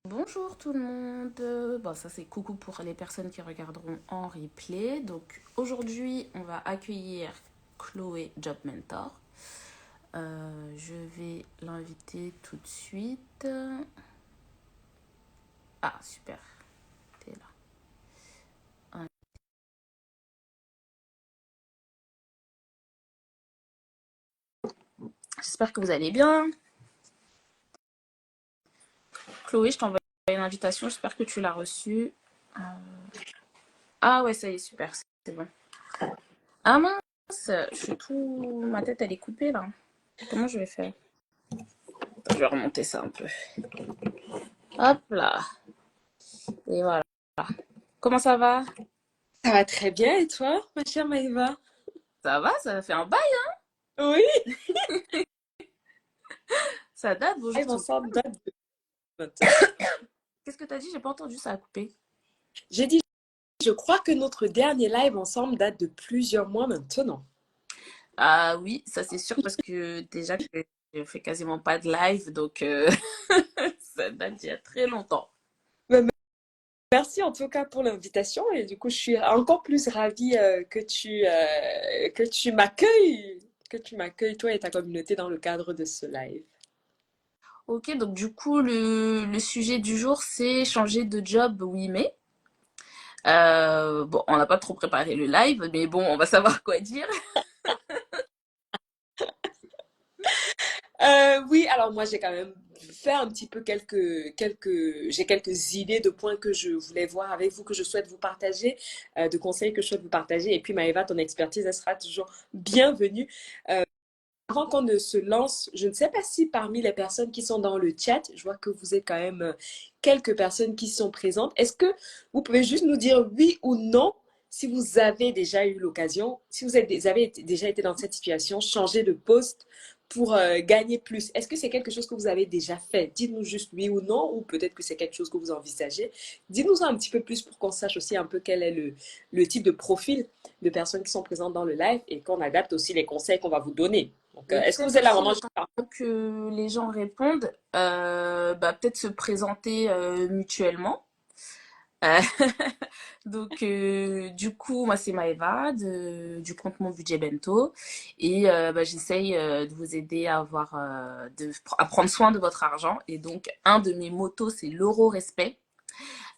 Bonjour tout le monde. Bon, ça c'est coucou pour les personnes qui regarderont en replay. Donc aujourd'hui, on va accueillir Chloé Job Mentor. Je vais l'inviter tout de suite. Ah, super. T'es là. J'espère que vous allez bien. Chloé, je t'envoie une invitation. J'espère que tu l'as reçue. Euh, Ah ouais, ça y est, super. C'est bon. Ah mince, je suis tout... Ma tête, elle est coupée là. Comment je vais faire? Je vais remonter ça un peu. Hop là. Et voilà. Comment ça va? Ça va très bien et toi, ma chère Maïva? Ça va, ça fait un bail, Oui, ça date, bonjour live tout le ensemble monde. date de maintenant. Qu'est-ce que t'as dit? J'ai pas entendu, ça a coupé. J'ai dit, je crois que notre dernier live ensemble date de plusieurs mois maintenant. Ah oui, ça c'est sûr parce que déjà que je fais quasiment pas de live, donc ça date d'il y a très longtemps. Mais merci en tout cas pour l'invitation et du coup, je suis encore plus ravie que tu m'accueilles toi et ta communauté dans le cadre de ce live. Ok, donc du coup, le sujet du jour, c'est changer de job, oui, mais. Bon, on n'a pas trop préparé le live, mais bon, on va savoir quoi dire. Oui, alors moi j'ai quand même fait un petit peu j'ai quelques idées de points que je voulais voir avec vous, que je souhaite vous partager, de conseils que je souhaite vous partager. Et puis Maëva, ton expertise, elle sera toujours bienvenue. Avant qu'on ne se lance, je ne sais pas si parmi les personnes qui sont dans le chat, je vois que vous êtes quand même quelques personnes qui sont présentes. Est-ce que vous pouvez juste nous dire oui ou non si vous avez déjà eu l'occasion, si vous avez déjà été dans cette situation, changer de poste pour gagner plus? Est-ce que c'est quelque chose que vous avez déjà fait? Dites-nous juste oui ou non, ou peut-être que c'est quelque chose que vous envisagez. Dites-nous un petit peu plus pour qu'on sache aussi un peu quel est le type de profil de personnes qui sont présentes dans le live et qu'on adapte aussi les conseils qu'on va vous donner. Donc, Et est-ce que peut-être vous êtes là aussi vraiment le juste temps par- que les gens répondent, peut-être se présenter mutuellement. Euh, donc, du coup, moi, c'est Maëva du compte Mon Budget Bento. Et j'essaye de vous aider à à prendre soin de votre argent. Et donc, un de mes motos, c'est l'euro-respect.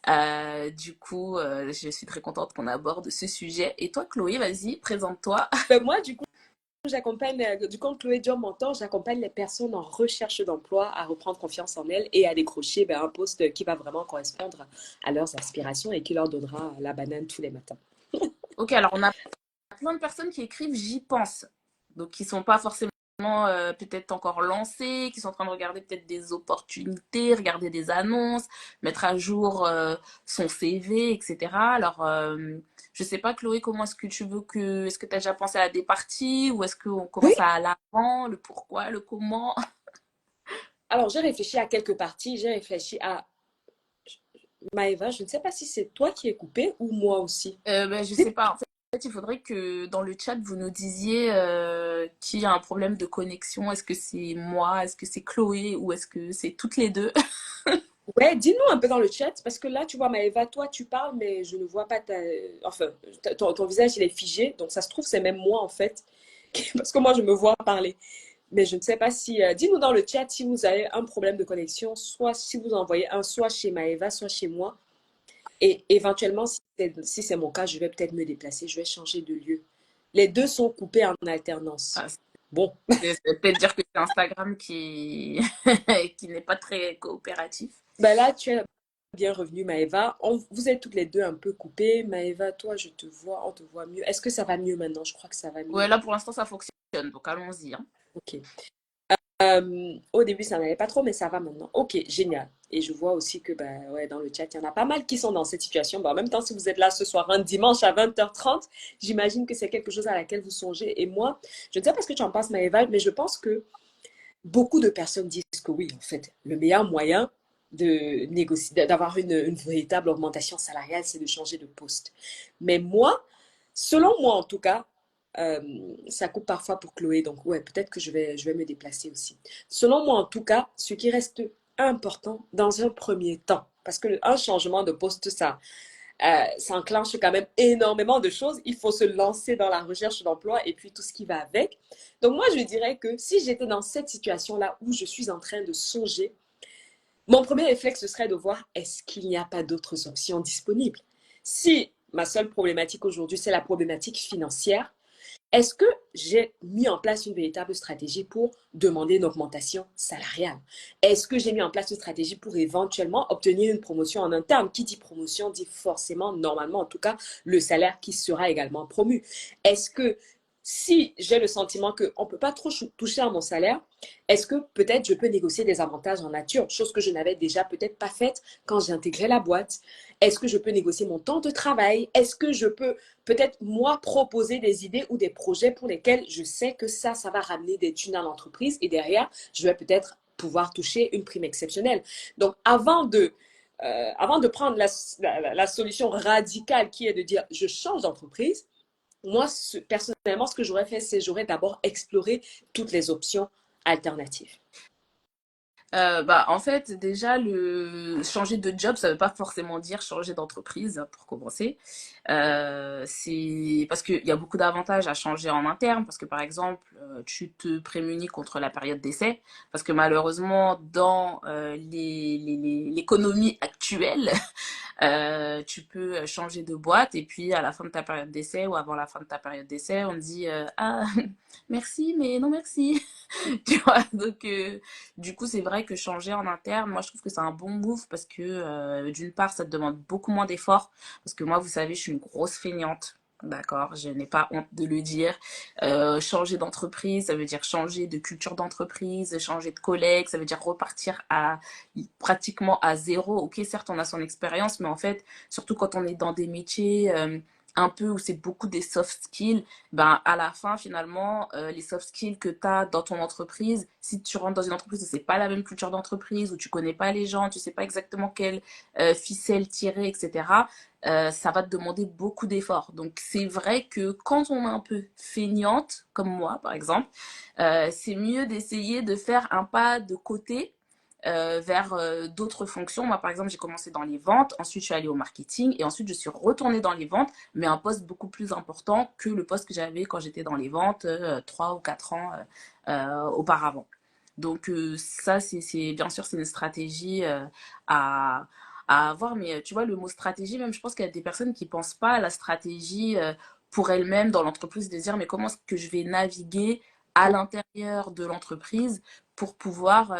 Je suis très contente qu'on aborde ce sujet. Et toi, Chloé, vas-y, présente-toi. Ben, moi, du coup, j'accompagne, du compte Chloé Job Mentor, j'accompagne les personnes en recherche d'emploi à reprendre confiance en elles et à décrocher un poste qui va vraiment correspondre à leurs aspirations et qui leur donnera la banane tous les matins. Ok, alors on a plein de personnes qui écrivent j'y pense. Donc qui sont pas forcément peut-être encore lancées, qui sont en train de regarder peut-être des opportunités, regarder des annonces, mettre à jour son CV, etc. Alors je sais pas Chloé, comment est-ce que tu veux que est-ce que tu as déjà pensé à des parties ou est-ce qu'on Oui, commence à l'avant, le pourquoi, le comment? alors j'ai réfléchi à quelques parties. J'ai réfléchi à Maëva. Je ne sais pas si c'est toi qui es coupé ou moi aussi. Je sais pas. En fait, il faudrait que dans le chat, vous nous disiez qui a un problème de connexion. Est-ce que c'est moi? Est-ce que c'est Chloé? Ou est-ce que c'est toutes les deux? Ouais, dis-nous un peu dans le chat, parce que là, tu vois, Maëva, toi, tu parles, mais je ne vois pas Enfin, ton visage, il est figé, donc ça se trouve, c'est même moi, en fait, parce que moi, je me vois parler. Mais je ne sais pas si... dis-nous dans le chat si vous avez un problème de connexion, soit si vous envoyez un, soit chez Maëva, soit chez moi. Et éventuellement, si c'est mon cas, je vais peut-être me déplacer, je vais changer de lieu. Les deux sont coupés en alternance. Ah, Bon, c'est peut-être dire que c'est Instagram qui, qui n'est pas très coopératif. ben là, tu es bien revenue, Maëva. Vous êtes toutes les deux un peu coupées. Maëva, toi, je te vois, on te voit mieux. Est-ce que ça va mieux maintenant? Je crois que ça va Ouais, mieux. là pour l'instant ça fonctionne, donc allons-y, hein. Ok. Au début, ça n'allait pas trop, mais ça va maintenant. Ok, génial. Et je vois aussi que ouais, dans le chat, il y en a pas mal qui sont dans cette situation. En même temps, si vous êtes là ce soir, un dimanche à 20h30, j'imagine que c'est quelque chose à laquelle vous songez. Et moi, je ne sais pas ce que tu en penses, Maëva, mais je pense que beaucoup de personnes disent que oui, en fait, le meilleur moyen de négocier, d'avoir une véritable augmentation salariale, c'est de changer de poste. Mais moi, selon moi en tout cas, ça coupe parfois pour Chloé, donc ouais, peut-être que je vais me déplacer aussi. Selon moi en tout cas, ce qui reste important dans un premier temps. Parce qu'un changement de poste, ça enclenche quand même énormément de choses. Il faut se lancer dans la recherche d'emploi et puis tout ce qui va avec. Donc moi, je dirais que si j'étais dans cette situation-là où je suis en train de songer, mon premier réflexe, ce serait de voir est-ce qu'il n'y a pas d'autres options disponibles. Si ma seule problématique aujourd'hui, c'est la problématique financière, est-ce que j'ai mis en place une véritable stratégie pour demander une augmentation salariale? Est-ce que j'ai mis en place une stratégie pour éventuellement obtenir une promotion en interne? Qui dit promotion dit forcément, normalement en tout cas, le salaire qui sera également promu. Est-ce que si j'ai le sentiment qu'on ne peut pas trop toucher à mon salaire, est-ce que peut-être je peux négocier des avantages en nature, chose que je n'avais déjà peut-être pas faite quand j'ai intégré la boîte? Est-ce que je peux négocier mon temps de travail? Est-ce que je peux peut-être moi proposer des idées ou des projets pour lesquels je sais que ça va ramener des thunes à l'entreprise et derrière, je vais peut-être pouvoir toucher une prime exceptionnelle. Donc, avant de prendre la solution radicale qui est de dire je change d'entreprise, moi, personnellement, ce que j'aurais fait, c'est j'aurais d'abord exploré toutes les options alternatives. Bah, en fait, déjà, le changer de job, ça veut pas forcément dire changer d'entreprise, pour commencer. C'est parce qu'il y a beaucoup d'avantages à changer en interne, parce que par exemple, tu te prémunis contre la période d'essai, parce que malheureusement, dans l'économie actuelle, tu peux changer de boîte et puis à la fin de ta période d'essai ou avant la fin de ta période d'essai, on te dit ah merci mais non merci. Tu vois, donc du coup c'est vrai que changer en interne, moi je trouve que c'est un bon move parce que d'une part ça te demande beaucoup moins d'efforts parce que moi vous savez je suis une grosse feignante. D'accord, je n'ai pas honte de le dire. Changer d'entreprise, ça veut dire changer de culture d'entreprise, changer de collègue, ça veut dire repartir à pratiquement à zéro. Ok, certes, on a son expérience, mais en fait, surtout quand on est dans des métiers un peu où c'est beaucoup des soft skills, ben à la fin, finalement, les soft skills que tu as dans ton entreprise, si tu rentres dans une entreprise où c'est pas la même culture d'entreprise, où tu connais pas les gens, tu sais pas exactement quelle ficelle tirer, etc., ça va te demander beaucoup d'efforts. Donc, c'est vrai que quand on est un peu feignante, comme moi, par exemple, c'est mieux d'essayer de faire un pas de côté vers d'autres fonctions. Moi, par exemple, j'ai commencé dans les ventes, ensuite je suis allée au marketing et ensuite je suis retournée dans les ventes, mais un poste beaucoup plus important que le poste que j'avais quand j'étais dans les ventes 3 ou 4 ans auparavant. Donc ça, c'est bien sûr, c'est une stratégie à avoir, mais tu vois, le mot stratégie, même je pense qu'il y a des personnes qui pensent pas à la stratégie pour elles-mêmes dans l'entreprise, de dire mais comment est-ce que je vais naviguer à l'intérieur de l'entreprise pour pouvoir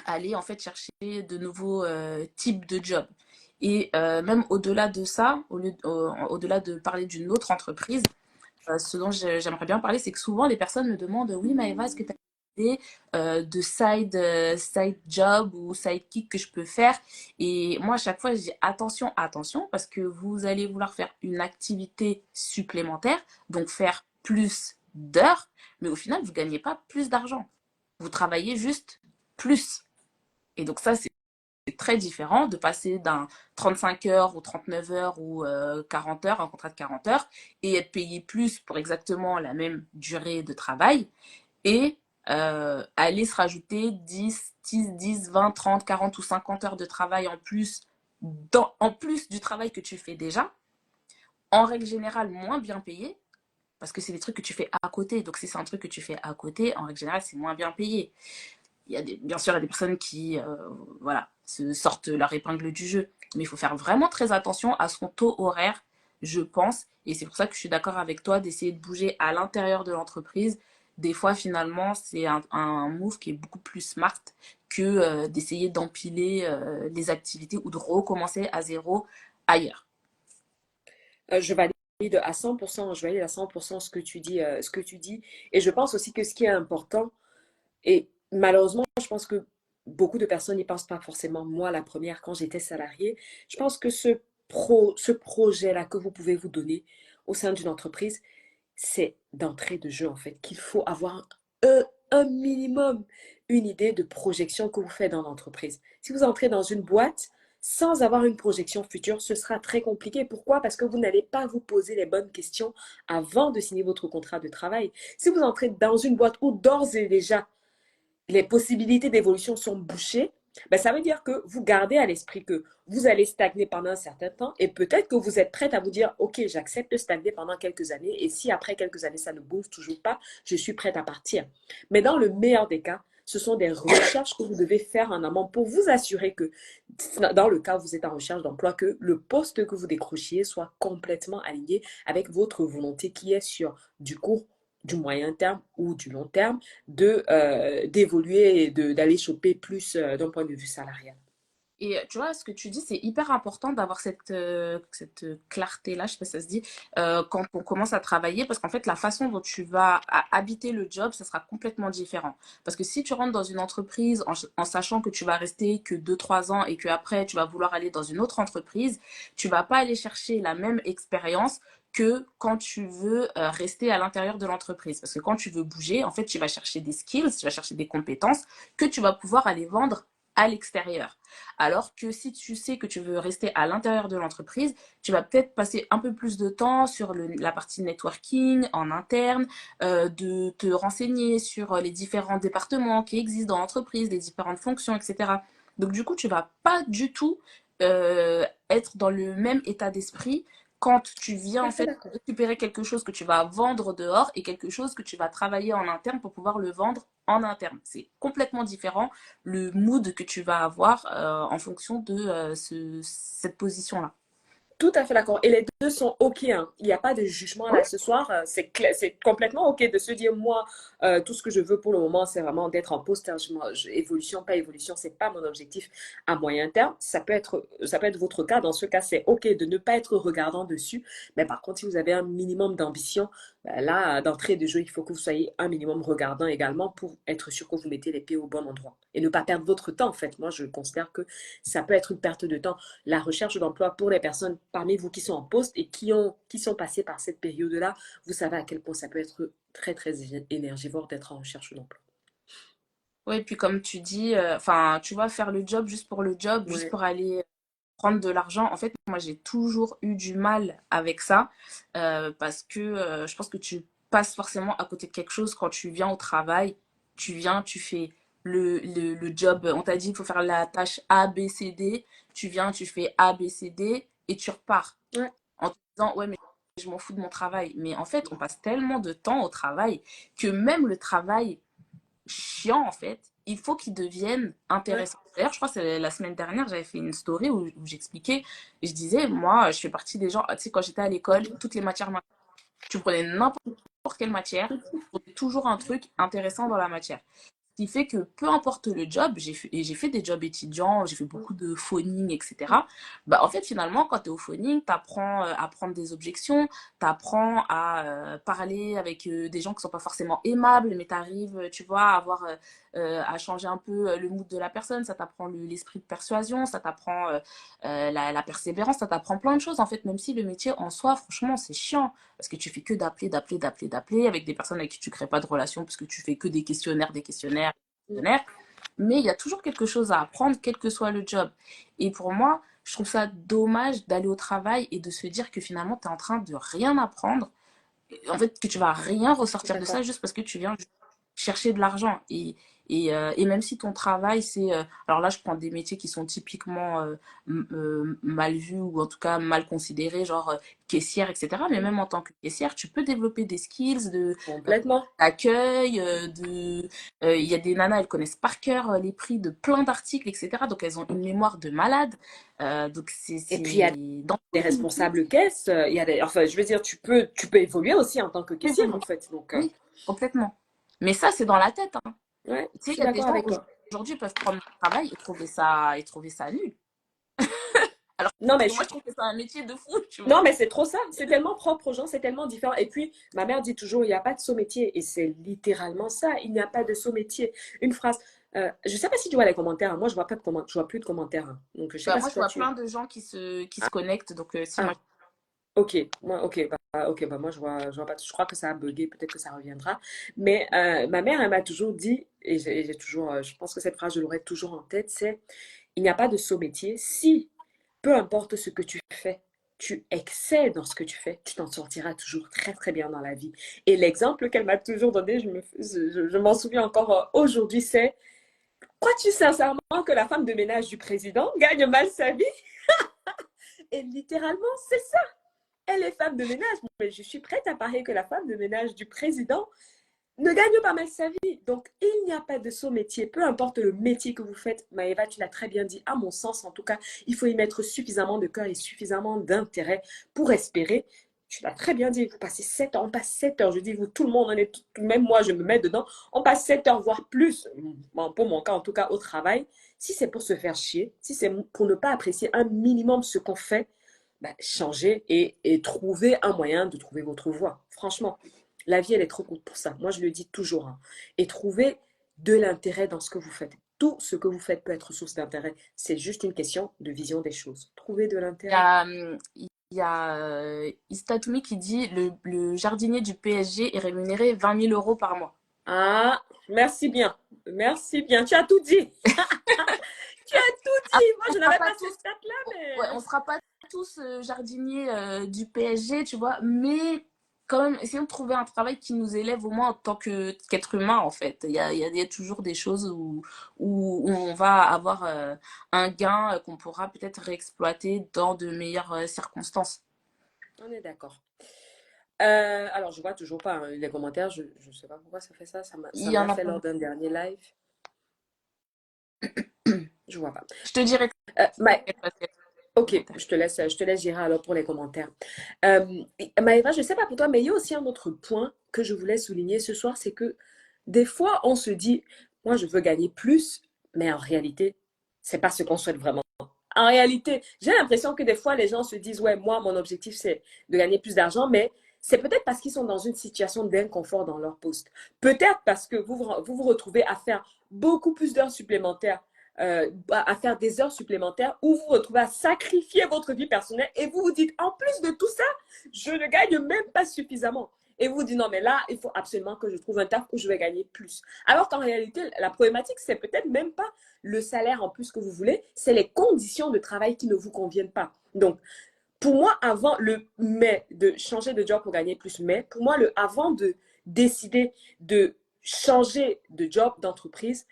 aller en fait chercher de nouveaux types de jobs. Et même au-delà de ça, au-delà de parler d'une autre entreprise, ce dont j'aimerais bien parler, c'est que souvent les personnes me demandent, oui Maëva, est-ce que tu as une idée de side job ou side kick que je peux faire? Et moi à chaque fois je dis attention, attention, parce que vous allez vouloir faire une activité supplémentaire, donc faire plus d'heures, mais au final vous ne gagnez pas plus d'argent. Vous travaillez juste plus. Et donc ça, c'est très différent de passer d'un 35 heures ou 39 heures ou 40 heures, un contrat de 40 heures, et être payé plus pour exactement la même durée de travail, et aller se rajouter 10, 20, 30, 40 ou 50 heures de travail en plus, en plus du travail que tu fais déjà, en règle générale moins bien payé, parce que c'est des trucs que tu fais à côté. Donc si c'est un truc que tu fais à côté, en règle générale, c'est moins bien payé. Bien sûr, il y a des personnes qui voilà, se sortent leur épingle du jeu. Mais il faut faire vraiment très attention à son taux horaire, je pense. Et c'est pour ça que je suis d'accord avec toi d'essayer de bouger à l'intérieur de l'entreprise. Des fois, finalement, c'est un move qui est beaucoup plus smart que d'essayer d'empiler les activités ou de recommencer à zéro ailleurs. Je valide à 100%, je valide à 100% ce que tu dis. Et je pense aussi que ce qui est important, et malheureusement, je pense que beaucoup de personnes n'y pensent pas forcément. Moi, la première, quand j'étais salariée, je pense que ce projet-là que vous pouvez vous donner au sein d'une entreprise, c'est d'entrée de jeu, en fait, qu'il faut avoir un minimum, une idée de projection que vous faites dans l'entreprise. Si vous entrez dans une boîte sans avoir une projection future, ce sera très compliqué. Pourquoi? Parce que vous n'allez pas vous poser les bonnes questions avant de signer votre contrat de travail. Si vous entrez dans une boîte où d'ores et déjà les possibilités d'évolution sont bouchées, ben, ça veut dire que vous gardez à l'esprit que vous allez stagner pendant un certain temps et peut-être que vous êtes prête à vous dire, OK, j'accepte de stagner pendant quelques années et si après quelques années ça ne bouge toujours pas, je suis prête à partir. Mais dans le meilleur des cas, ce sont des recherches que vous devez faire en amont pour vous assurer que, dans le cas où vous êtes en recherche d'emploi, que le poste que vous décrochiez soit complètement aligné avec votre volonté qui est sur du court, du moyen terme ou du long terme d'évoluer et d'aller choper plus d'un point de vue salarial. Et tu vois, ce que tu dis, c'est hyper important d'avoir cette clarté-là, je sais pas si ça se dit, quand on commence à travailler, parce qu'en fait, la façon dont tu vas habiter le job, ça sera complètement différent. Parce que si tu rentres dans une entreprise en sachant que tu vas rester que 2 3 ans et que après tu vas vouloir aller dans une autre entreprise, tu vas pas aller chercher la même expérience que quand tu veux rester à l'intérieur de l'entreprise. Parce que quand tu veux bouger, en fait, tu vas chercher des skills, tu vas chercher des compétences que tu vas pouvoir aller vendre à l'extérieur. Alors que si tu sais que tu veux rester à l'intérieur de l'entreprise, tu vas peut-être passer un peu plus de temps sur la partie networking en interne, de te renseigner sur les différents départements qui existent dans l'entreprise, les différentes fonctions, etc. Donc du coup, tu vas pas du tout être dans le même état d'esprit quand tu viens Tout en à fait fait d'accord. récupérer quelque chose que tu vas vendre dehors et quelque chose que tu vas travailler en interne pour pouvoir le vendre en interne. C'est complètement différent le mood que tu vas avoir en fonction de cette position-là. Tout à fait d'accord. Et les deux sont OK, hein. Il n'y a pas de jugement Oui, là ce soir. C'est complètement OK de se dire, moi, tout ce que je veux pour le moment, c'est vraiment d'être en poste. Hein. Évolution, pas évolution, c'est pas mon objectif à moyen terme. Ça peut être votre cas. Dans ce cas, c'est OK de ne pas être regardant dessus. Mais par contre, si vous avez un minimum d'ambition, ben là, d'entrée de jeu, il faut que vous soyez un minimum regardant également pour être sûr que vous mettez les pieds au bon endroit. Et ne pas perdre votre temps, en fait. Moi, je considère que ça peut être une perte de temps la recherche d'emploi pour les personnes parmi vous qui sont en poste et qui sont passées par cette période-là, vous savez à quel point ça peut être très, très énergivore d'être en recherche d'emploi. oui, puis comme tu dis, enfin, tu vois, faire le job juste pour le job, juste Ouais, pour aller prendre de l'argent, en fait, moi, j'ai toujours eu du mal avec ça parce que je pense que tu passes forcément à côté de quelque chose quand tu viens au travail. Tu viens, tu fais le job. On t'a dit qu'il faut faire la tâche A, B, C, D. Tu viens, tu fais A, B, C, D et tu repars ouais, en te disant, ouais, mais je m'en fous de mon travail. Mais en fait, on passe tellement de temps au travail que même le travail chiant, en fait, il faut qu'il devienne ouais. intéressant. D'ailleurs, je crois que c'est la semaine dernière, j'avais fait une story où j'expliquais, je disais, moi, je fais partie des gens, tu sais, quand j'étais à l'école, toutes les matières, tu prenais n'importe quelle matière, tu trouvais toujours un truc intéressant dans la matière qui fait que peu importe le job, j'ai fait des jobs étudiants, j'ai fait beaucoup de phoning, etc. Bah, en fait, finalement, quand tu es au phoning, tu apprends à prendre des objections, tu apprends à parler avec des gens qui sont pas forcément aimables, mais tu arrives, tu vois, à changer un peu le mood de la personne, ça t'apprend l'esprit de persuasion, ça t'apprend la persévérance, ça t'apprend plein de choses, en fait, même si le métier en soi, franchement, c'est chiant, parce que tu fais que d'appeler, avec des personnes avec qui tu crées pas de relation, parce que tu fais que des questionnaires, mais il y a toujours quelque chose à apprendre, quel que soit le job. Et pour moi, je trouve ça dommage d'aller au travail et de se dire que finalement, tu es en train de rien apprendre, en fait, que tu vas rien ressortir de ça D'accord. juste parce que tu viens chercher de l'argent. Et même si ton travail, c'est... alors là, je prends des métiers qui sont typiquement mal vus ou en tout cas mal considérés, genre caissière, etc. Mais même en tant que caissière, tu peux développer des skills Complètement. d'accueil, il y a des nanas, elles connaissent par cœur les prix de plein d'articles, etc. Donc elles ont une mémoire de malade. Donc Et puis, il y a dans des tous les métiers, responsables caisses. Il y a enfin, je veux dire, tu peux évoluer aussi en tant que tu peux caissière, en évoluer. fait. Donc, Oui, complètement. Mais ça, c'est dans la tête, hein. ouais, Tu je sais, il suis y a des d'accord gens avec toi. aujourd'hui peuvent prendre mon travail et trouver ça nul. Alors Non, mais que je moi, suis je trouve que c'est un métier de fou, tu Non, vois. mais c'est trop ça. C'est tellement propre aux gens, c'est tellement différent. Et puis, ma mère dit toujours, il n'y a pas de saut métier. Et c'est littéralement ça. Il n'y a pas de saut métier. Une phrase. Je ne sais pas si tu vois les commentaires, hein. Moi, je vois pas de je vois plus de commentaires, hein. Donc, je ne sais Bah, pas moi, si je toi, vois tu... plein de gens qui se connectent. Donc, si moi, Ah, ok. Moi, ok, bah, moi, je vois pas. Je crois que ça a bugué. Peut-être que ça reviendra. Mais ma mère, elle m'a toujours dit, et j'ai toujours, je pense que cette phrase, je l'aurai toujours en tête, c'est, il n'y a pas de saut métier si, peu importe ce que tu fais, tu excelles dans ce que tu fais, tu t'en sortiras toujours très très bien dans la vie. Et l'exemple qu'elle m'a toujours donné, je m'en souviens encore aujourd'hui, c'est: crois-tu sincèrement que la femme de ménage du président gagne mal sa vie? Et littéralement, c'est ça. Elle est femme de ménage, mais je suis prête à parier que la femme de ménage du président ne gagne pas mal sa vie. Donc, il n'y a pas de saut métier. Peu importe le métier que vous faites, Maëva, tu l'as très bien dit, à mon sens en tout cas, il faut y mettre suffisamment de cœur et suffisamment d'intérêt pour espérer. Tu l'as très bien dit, vous passez 7 heures, on passe 7 heures, je dis, vous, tout le monde, on est, même moi, je me mets dedans, on passe 7 heures, voire plus, bon, pour mon cas, en tout cas, au travail. Si c'est pour se faire chier, si c'est pour ne pas apprécier un minimum ce qu'on fait, bah, changez et trouvez un moyen de trouver votre voie. Franchement, la vie, elle est trop courte pour ça. Moi, je le dis toujours, hein. Et trouvez de l'intérêt dans ce que vous faites. Tout ce que vous faites peut être source d'intérêt. C'est juste une question de vision des choses. Trouvez de Il y l'intérêt. a, il y a Istatumi qui dit le jardinier du PSG est rémunéré 20 000 € par mois. Ah, merci bien. Merci bien. Tu as tout dit. Tu as tout Ah, dit. Moi, on je sera n'avais pas pas cette tous, stat-là, ouais, mais... on sera pas tous jardiniers du PSG, tu vois, mais quand même, essayons de trouver un travail qui nous élève au moins en tant qu'être humain, en fait. Il y a toujours des choses où on va avoir un gain qu'on pourra peut-être réexploiter dans de meilleures circonstances. On est d'accord. Alors, je vois toujours pas hein, les commentaires. Je ne sais pas pourquoi ça fait ça. Il Ça y me l'a en a fait pas lors beaucoup. d'un dernier live. Je vois pas. Je te dirai Mais, quel passe quel ok, commentaire. je te laisse gérer alors pour les commentaires. Maëva, je ne sais pas pour toi, mais il y a aussi un autre point que je voulais souligner ce soir, c'est que des fois, on se dit, moi, je veux gagner plus, mais en réalité, c'est pas ce qu'on souhaite vraiment. En réalité, j'ai l'impression que des fois, les gens se disent, ouais, moi, mon objectif, c'est de gagner plus d'argent, mais c'est peut-être parce qu'ils sont dans une situation d'inconfort dans leur poste. Peut-être parce que vous retrouvez à faire beaucoup plus d'heures supplémentaires, à faire des heures supplémentaires, ou vous vous retrouvez à sacrifier votre vie personnelle et vous vous dites, en plus de tout ça, je ne gagne même pas suffisamment. Et vous vous dites, non, mais là, il faut absolument que je trouve un taf où je vais gagner plus. Alors qu'en réalité, la problématique, c'est peut-être même pas le salaire en plus que vous voulez, c'est les conditions de travail qui ne vous conviennent pas. Donc, pour moi, avant le mais de changer de job pour gagner plus, mais pour moi, avant de décider de changer de job, d'entreprise,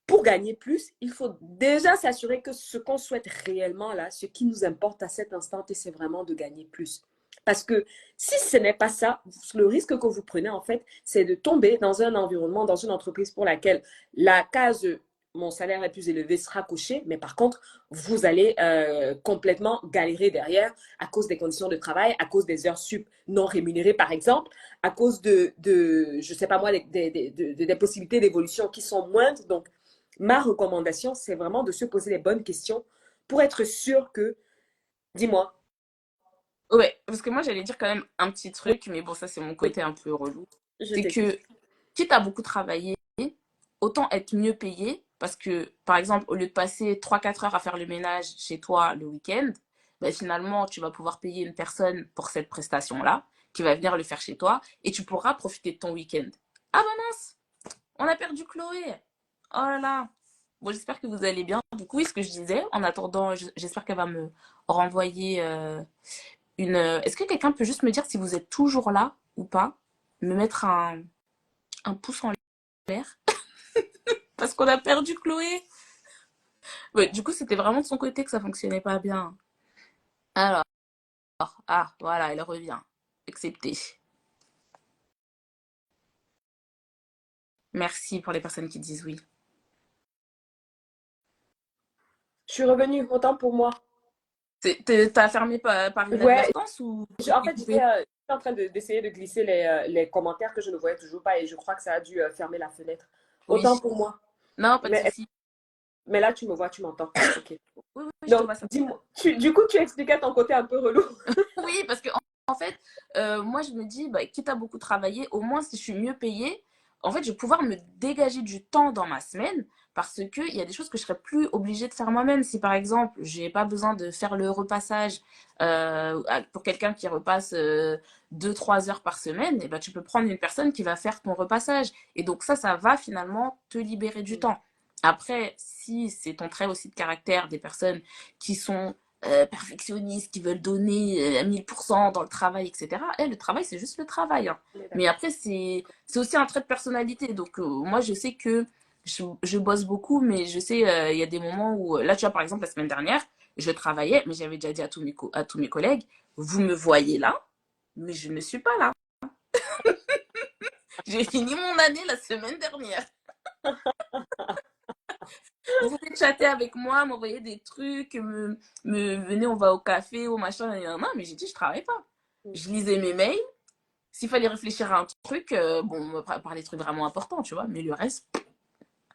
pour gagner plus, il faut déjà s'assurer que ce qu'on souhaite réellement là, ce qui nous importe à cet instant, c'est vraiment de gagner plus. Parce que si ce n'est pas ça, le risque que vous prenez en fait, c'est de tomber dans un environnement, dans une entreprise pour laquelle la case mon salaire est plus élevé sera coché, mais par contre, vous allez complètement galérer derrière à cause des conditions de travail, à cause des heures sup non rémunérées par exemple, à cause je sais pas moi, des possibilités d'évolution qui sont moindres. Donc, ma recommandation, c'est vraiment de se poser les bonnes questions pour être sûr que, dis-moi, Ouais, parce que moi j'allais dire quand même un petit oui, truc, mais bon, ça c'est mon oui, côté un peu relou. je C'est t'écoute. que quitte à beaucoup travailler, autant être mieux payé, parce que par exemple, au lieu de passer 3 4 heures à faire le ménage chez toi le week-end, ben, finalement tu vas pouvoir payer une personne pour cette prestation-là, qui va venir le faire chez toi, et tu pourras profiter de ton week-end. Ah bah mince, on a perdu Chloé. Oh là là. Bon, j'espère que vous allez bien. Du coup, oui, ce que je disais, en attendant, j'espère qu'elle va me renvoyer une. Est-ce que quelqu'un peut juste me dire si vous êtes toujours là ou pas? Me mettre un pouce en l'air parce qu'on a perdu Chloé. Ouais, du coup, c'était vraiment de son côté que ça fonctionnait pas bien. Alors, ah, voilà, elle revient. Accepté. Merci pour les personnes qui disent oui. Je suis revenue, autant pour moi. T'as fermé par Ouais, inadvertance ou en t'es fait, coupé? j'étais en train d'essayer de glisser les commentaires que je ne voyais toujours pas et je crois que ça a dû fermer la fenêtre. Oui. Autant pour moi. Non, pas de Mais, souci. mais là, tu me vois, tu m'entends. Ok. Oui, oui, oui, je te Donc, vois ça. dis-moi, du coup, tu expliquais ton côté un peu relou. Oui, parce que en fait, moi je me dis, bah, quitte à beaucoup travailler, au moins si je suis mieux payée, en fait, je vais pouvoir me dégager du temps dans ma semaine parce qu'il y a des choses que je serais plus obligée de faire moi-même. Si par exemple, j'ai pas besoin de faire le repassage pour quelqu'un qui repasse 2 3 heures par semaine, et ben, tu peux prendre une personne qui va faire ton repassage. Et donc ça va finalement te libérer du temps. Après, si c'est ton trait aussi de caractère, des personnes qui sont perfectionnistes qui veulent donner 1000% dans le travail, etc. Le travail, c'est juste le travail, hein. On est Mais d'accord. après, c'est aussi un trait de personnalité. Donc, moi, je sais que je bosse beaucoup, mais je sais, il y a des moments où, là, tu vois, par exemple, la semaine dernière, je travaillais, mais j'avais déjà dit à tous mes collègues, vous me voyez là, mais je ne suis pas là. J'ai fini mon année la semaine dernière. Vous pouvez chatter avec moi, m'envoyer des trucs, venez, on va au café, au machin, et non, mais j'ai dit, je travaille pas. Je lisais mes mails. S'il fallait réfléchir à un truc, bon, par des trucs vraiment importants, tu vois, mais le reste,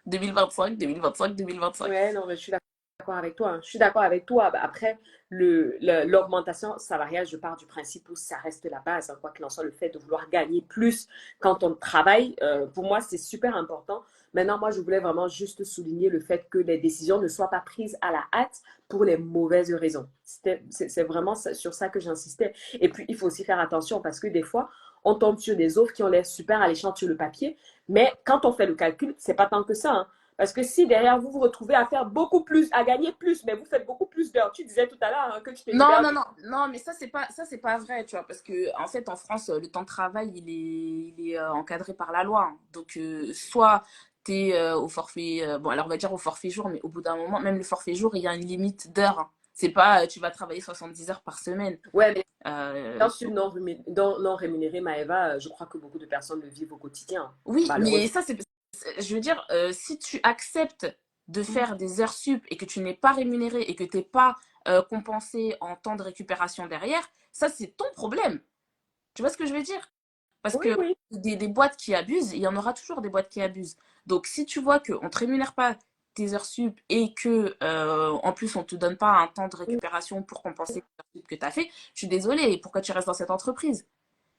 2025, 2025, 2025. Ouais, non, mais je suis d'accord avec toi, hein. Je suis d'accord avec toi. Bah, après, l'augmentation salariale, je pars du principe où ça reste la base, hein, quoi qu'il en soit, le fait de vouloir gagner plus quand on travaille, pour moi, c'est super important. Maintenant, moi, je voulais vraiment juste souligner le fait que les décisions ne soient pas prises à la hâte pour les mauvaises raisons. C'est vraiment sur ça que j'insistais. Et puis, il faut aussi faire attention parce que des fois, on tombe sur des offres qui ont l'air super alléchantes sur le papier, mais quand on fait le calcul, c'est pas tant que ça, hein. Parce que si derrière vous vous retrouvez à faire beaucoup plus, à gagner plus, mais vous faites beaucoup plus d'heures. Tu disais tout à l'heure, hein, que tu te Non, libères non, du... non, non, mais ça c'est pas vrai, tu vois, parce que en fait en France le temps de travail il est encadré par la loi, hein. Donc soit t'es au forfait, bon alors on va dire au forfait jour, mais au bout d'un moment, même le forfait jour, il y a une limite d'heures, hein. C'est pas tu vas travailler 70 heures par semaine. Ouais, mais Euh, dans une non rémunérée, Maëva, je crois que beaucoup de personnes le vivent au quotidien, oui, mais malheureusement. ça je veux dire, si tu acceptes de faire des heures sup et que tu n'es pas rémunéré et que t'es pas compensé en temps de récupération derrière, ça c'est ton problème. Tu vois ce que je veux dire? Parce Oui, que oui. des boîtes qui abusent, il y en aura toujours des boîtes qui abusent. Donc si tu vois qu'on ne te rémunère pas tes heures sup et que en plus on ne te donne pas un temps de récupération pour compenser les heures sup que tu as fait, je suis désolée, et pourquoi tu restes dans cette entreprise?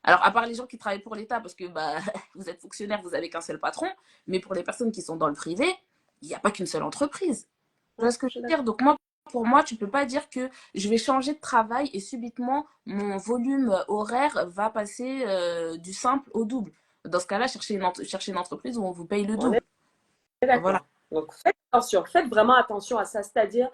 Alors à part les gens qui travaillent pour l'État, parce que bah, vous êtes fonctionnaire, vous avez qu'un seul patron, mais pour les personnes qui sont dans le privé, il n'y a pas qu'une seule entreprise. Tu Ouais, vois ce que je je suis veux d'accord. dire? Donc moi, pour moi, tu peux pas dire que je vais changer de travail et subitement mon volume horaire va passer du simple au double. Dans ce cas-là, chercher une entreprise où on vous paye le On est double. Voilà. d'accord. Donc, faites attention, faites vraiment attention à ça. C'est-à-dire,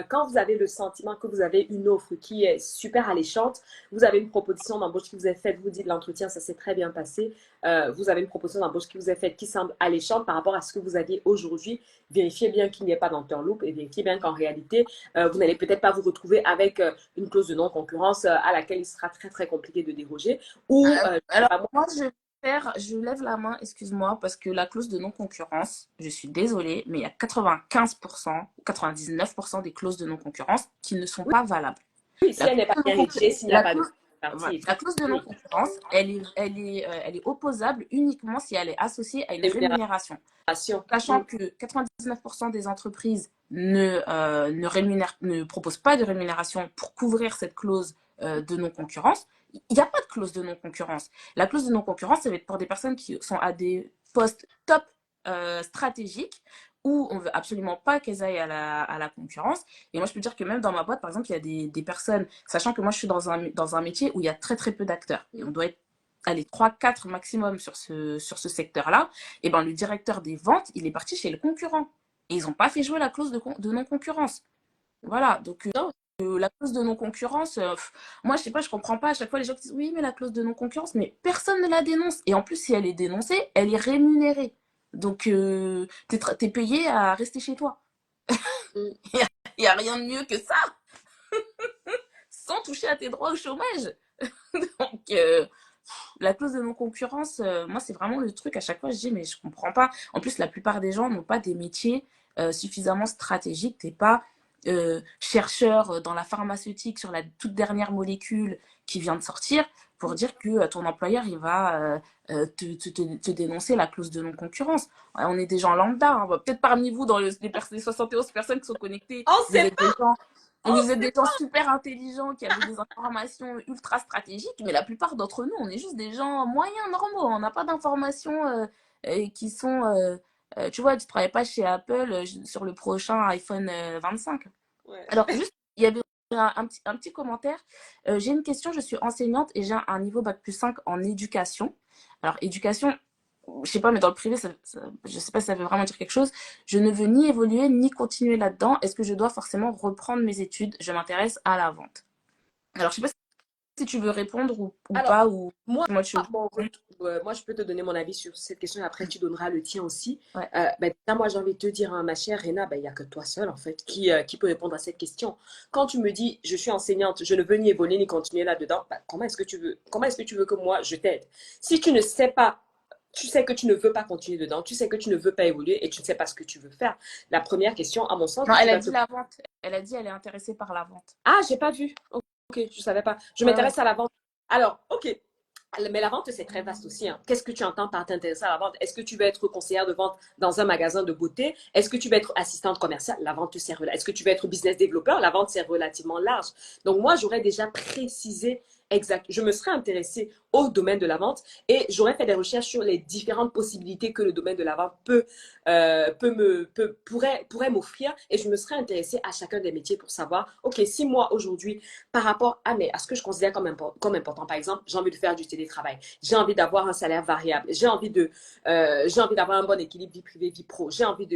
quand vous avez le sentiment que vous avez une offre qui est super alléchante, vous avez une proposition d'embauche qui vous est faite, vous dites l'entretien, ça s'est très bien passé, vous avez une proposition d'embauche qui vous est faite qui semble alléchante par rapport à ce que vous aviez aujourd'hui, vérifiez bien qu'il n'y ait pas d'enterloop et vérifiez bien qu'en réalité, vous n'allez peut-être pas vous retrouver avec une clause de non-concurrence à laquelle il sera très, très compliqué de déroger ou, je sais Alors, pas moi, moi, je lève la main, excuse-moi, parce que la clause de non-concurrence, je suis désolée, mais il y a 95%, 99% des clauses de non-concurrence qui ne sont oui, pas valables. oui, si La elle clause n'est pas de bien non-concurrence, rédigée, s'il n'y a pas de partie voilà, et tout, la clause de oui, non-concurrence, elle est opposable uniquement si elle est associée à une rémunération. rémunération. Sachant que 99% des entreprises ne proposent pas de rémunération pour couvrir cette clause de non-concurrence, il n'y a pas de clause de non-concurrence. La clause de non-concurrence, ça va être pour des personnes qui sont à des postes top stratégiques où on ne veut absolument pas qu'elles aillent à la concurrence. Et moi, je peux dire que même dans ma boîte, par exemple, il y a des personnes, sachant que moi, je suis dans un métier où il y a très, très peu d'acteurs. Et on doit être, allez, 3 4 maximum sur ce secteur-là. Et ben, le directeur des ventes, il est parti chez le concurrent. Et ils n'ont pas fait jouer la clause de non-concurrence. Voilà, donc Non, la clause de non-concurrence, moi je sais pas, je comprends pas. À chaque fois, les gens disent oui, mais la clause de non-concurrence, mais personne ne la dénonce. Et en plus, si elle est dénoncée, elle est rémunérée. Donc, t'es payé à rester chez toi. mm, Il n'y a rien de mieux que ça, sans toucher à tes droits au chômage. Donc, la clause de non-concurrence, moi, c'est vraiment le truc. À chaque fois, je dis, mais je comprends pas. En plus, la plupart des gens n'ont pas des métiers suffisamment stratégiques. T'es pas chercheur dans la pharmaceutique sur la toute dernière molécule qui vient de sortir pour dire que ton employeur, il va te dénoncer la clause de non-concurrence. Ouais, on est des gens lambda, hein. Peut-être parmi vous, dans les 71 personnes qui sont connectées, on vous sait êtes des gens on vous êtes sait des gens super intelligents qui avez des informations ultra stratégiques, mais la plupart d'entre nous, on est juste des gens moyens, normaux. On n'a pas d'informations qui sont... tu vois, tu ne travailles pas chez Apple sur le prochain iPhone 25. ouais. Alors, juste, il y avait un petit commentaire. J'ai une question, je suis enseignante et j'ai un niveau bac+5 en éducation. Alors, éducation, je sais pas, mais dans le privé, je sais pas si ça veut vraiment dire quelque chose. Je ne veux ni évoluer ni continuer là-dedans. Est-ce que je dois forcément reprendre mes études? Je m'intéresse à la vente. Alors, je sais pas si tu veux répondre ou Alors, pas, ou moi, moi tu veux. moi, je peux te donner mon avis sur cette question et après, tu donneras le tien aussi. Ouais. Déjà, moi, j'ai envie de te dire, hein, ma chère Réna, il n'y a que toi seule, en fait, qui peut répondre à cette question. Quand tu me dis, je suis enseignante, je ne veux ni évoluer ni continuer là-dedans, comment est-ce que tu veux que moi, je t'aide? Si tu ne sais pas, tu sais que tu ne veux pas continuer dedans, tu sais que tu ne veux pas évoluer et tu ne sais pas ce que tu veux faire. La première question, à mon sens, Non, que elle tu a dois dit te... la vente. Elle a dit elle est intéressée par la vente. Ah, j'ai pas vu. Ok, je savais pas. Je Ouais, ouais. m'intéresse à la vente. Alors, ok. Mais la vente, c'est très vaste aussi, hein. Qu'est-ce que tu entends par t'intéresser à la vente? Est-ce que tu veux être conseillère de vente dans un magasin de beauté? Est-ce que tu veux être assistante commerciale? La vente, c'est Est-ce que tu veux être business développeur? La vente, c'est relativement large. Donc, moi, j'aurais déjà précisé exact. Je me serais intéressée au domaine de la vente et j'aurais fait des recherches sur les différentes possibilités que le domaine de la vente pourrait m'offrir et je me serais intéressée à chacun des métiers pour savoir, OK, si moi aujourd'hui, par rapport à ce que je considère comme important, par exemple, j'ai envie de faire du télétravail, j'ai envie d'avoir un salaire variable, j'ai envie d'avoir un bon équilibre vie privée, vie pro, j'ai envie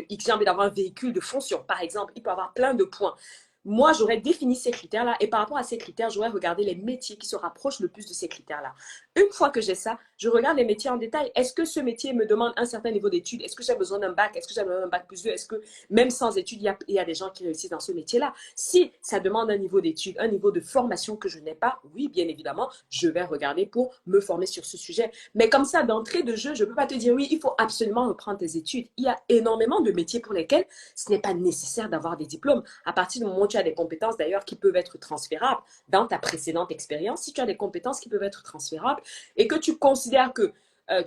d'avoir un véhicule de fonction, par exemple, il peut avoir plein de points. Moi, j'aurais défini ces critères-là et par rapport à ces critères, j'aurais regardé les métiers qui se rapprochent le plus de ces critères-là. Une fois que j'ai ça, je regarde les métiers en détail. Est-ce que ce métier me demande un certain niveau d'études? Est-ce que j'ai besoin d'un bac? Est-ce que j'ai besoin d'un bac plus 2? Est-ce que même sans études, il y a des gens qui réussissent dans ce métier-là? Si ça demande un niveau d'études, un niveau de formation que je n'ai pas, oui, bien évidemment, je vais regarder pour me former sur ce sujet. Mais comme ça, d'entrée de jeu, je ne peux pas te dire oui, il faut absolument reprendre tes études. Il y a énormément de métiers pour lesquels ce n'est pas nécessaire d'avoir des diplômes. À partir du moment où tu as des compétences d'ailleurs qui peuvent être transférables dans ta précédente expérience, si tu as des compétences qui peuvent être transférables et que tu considères que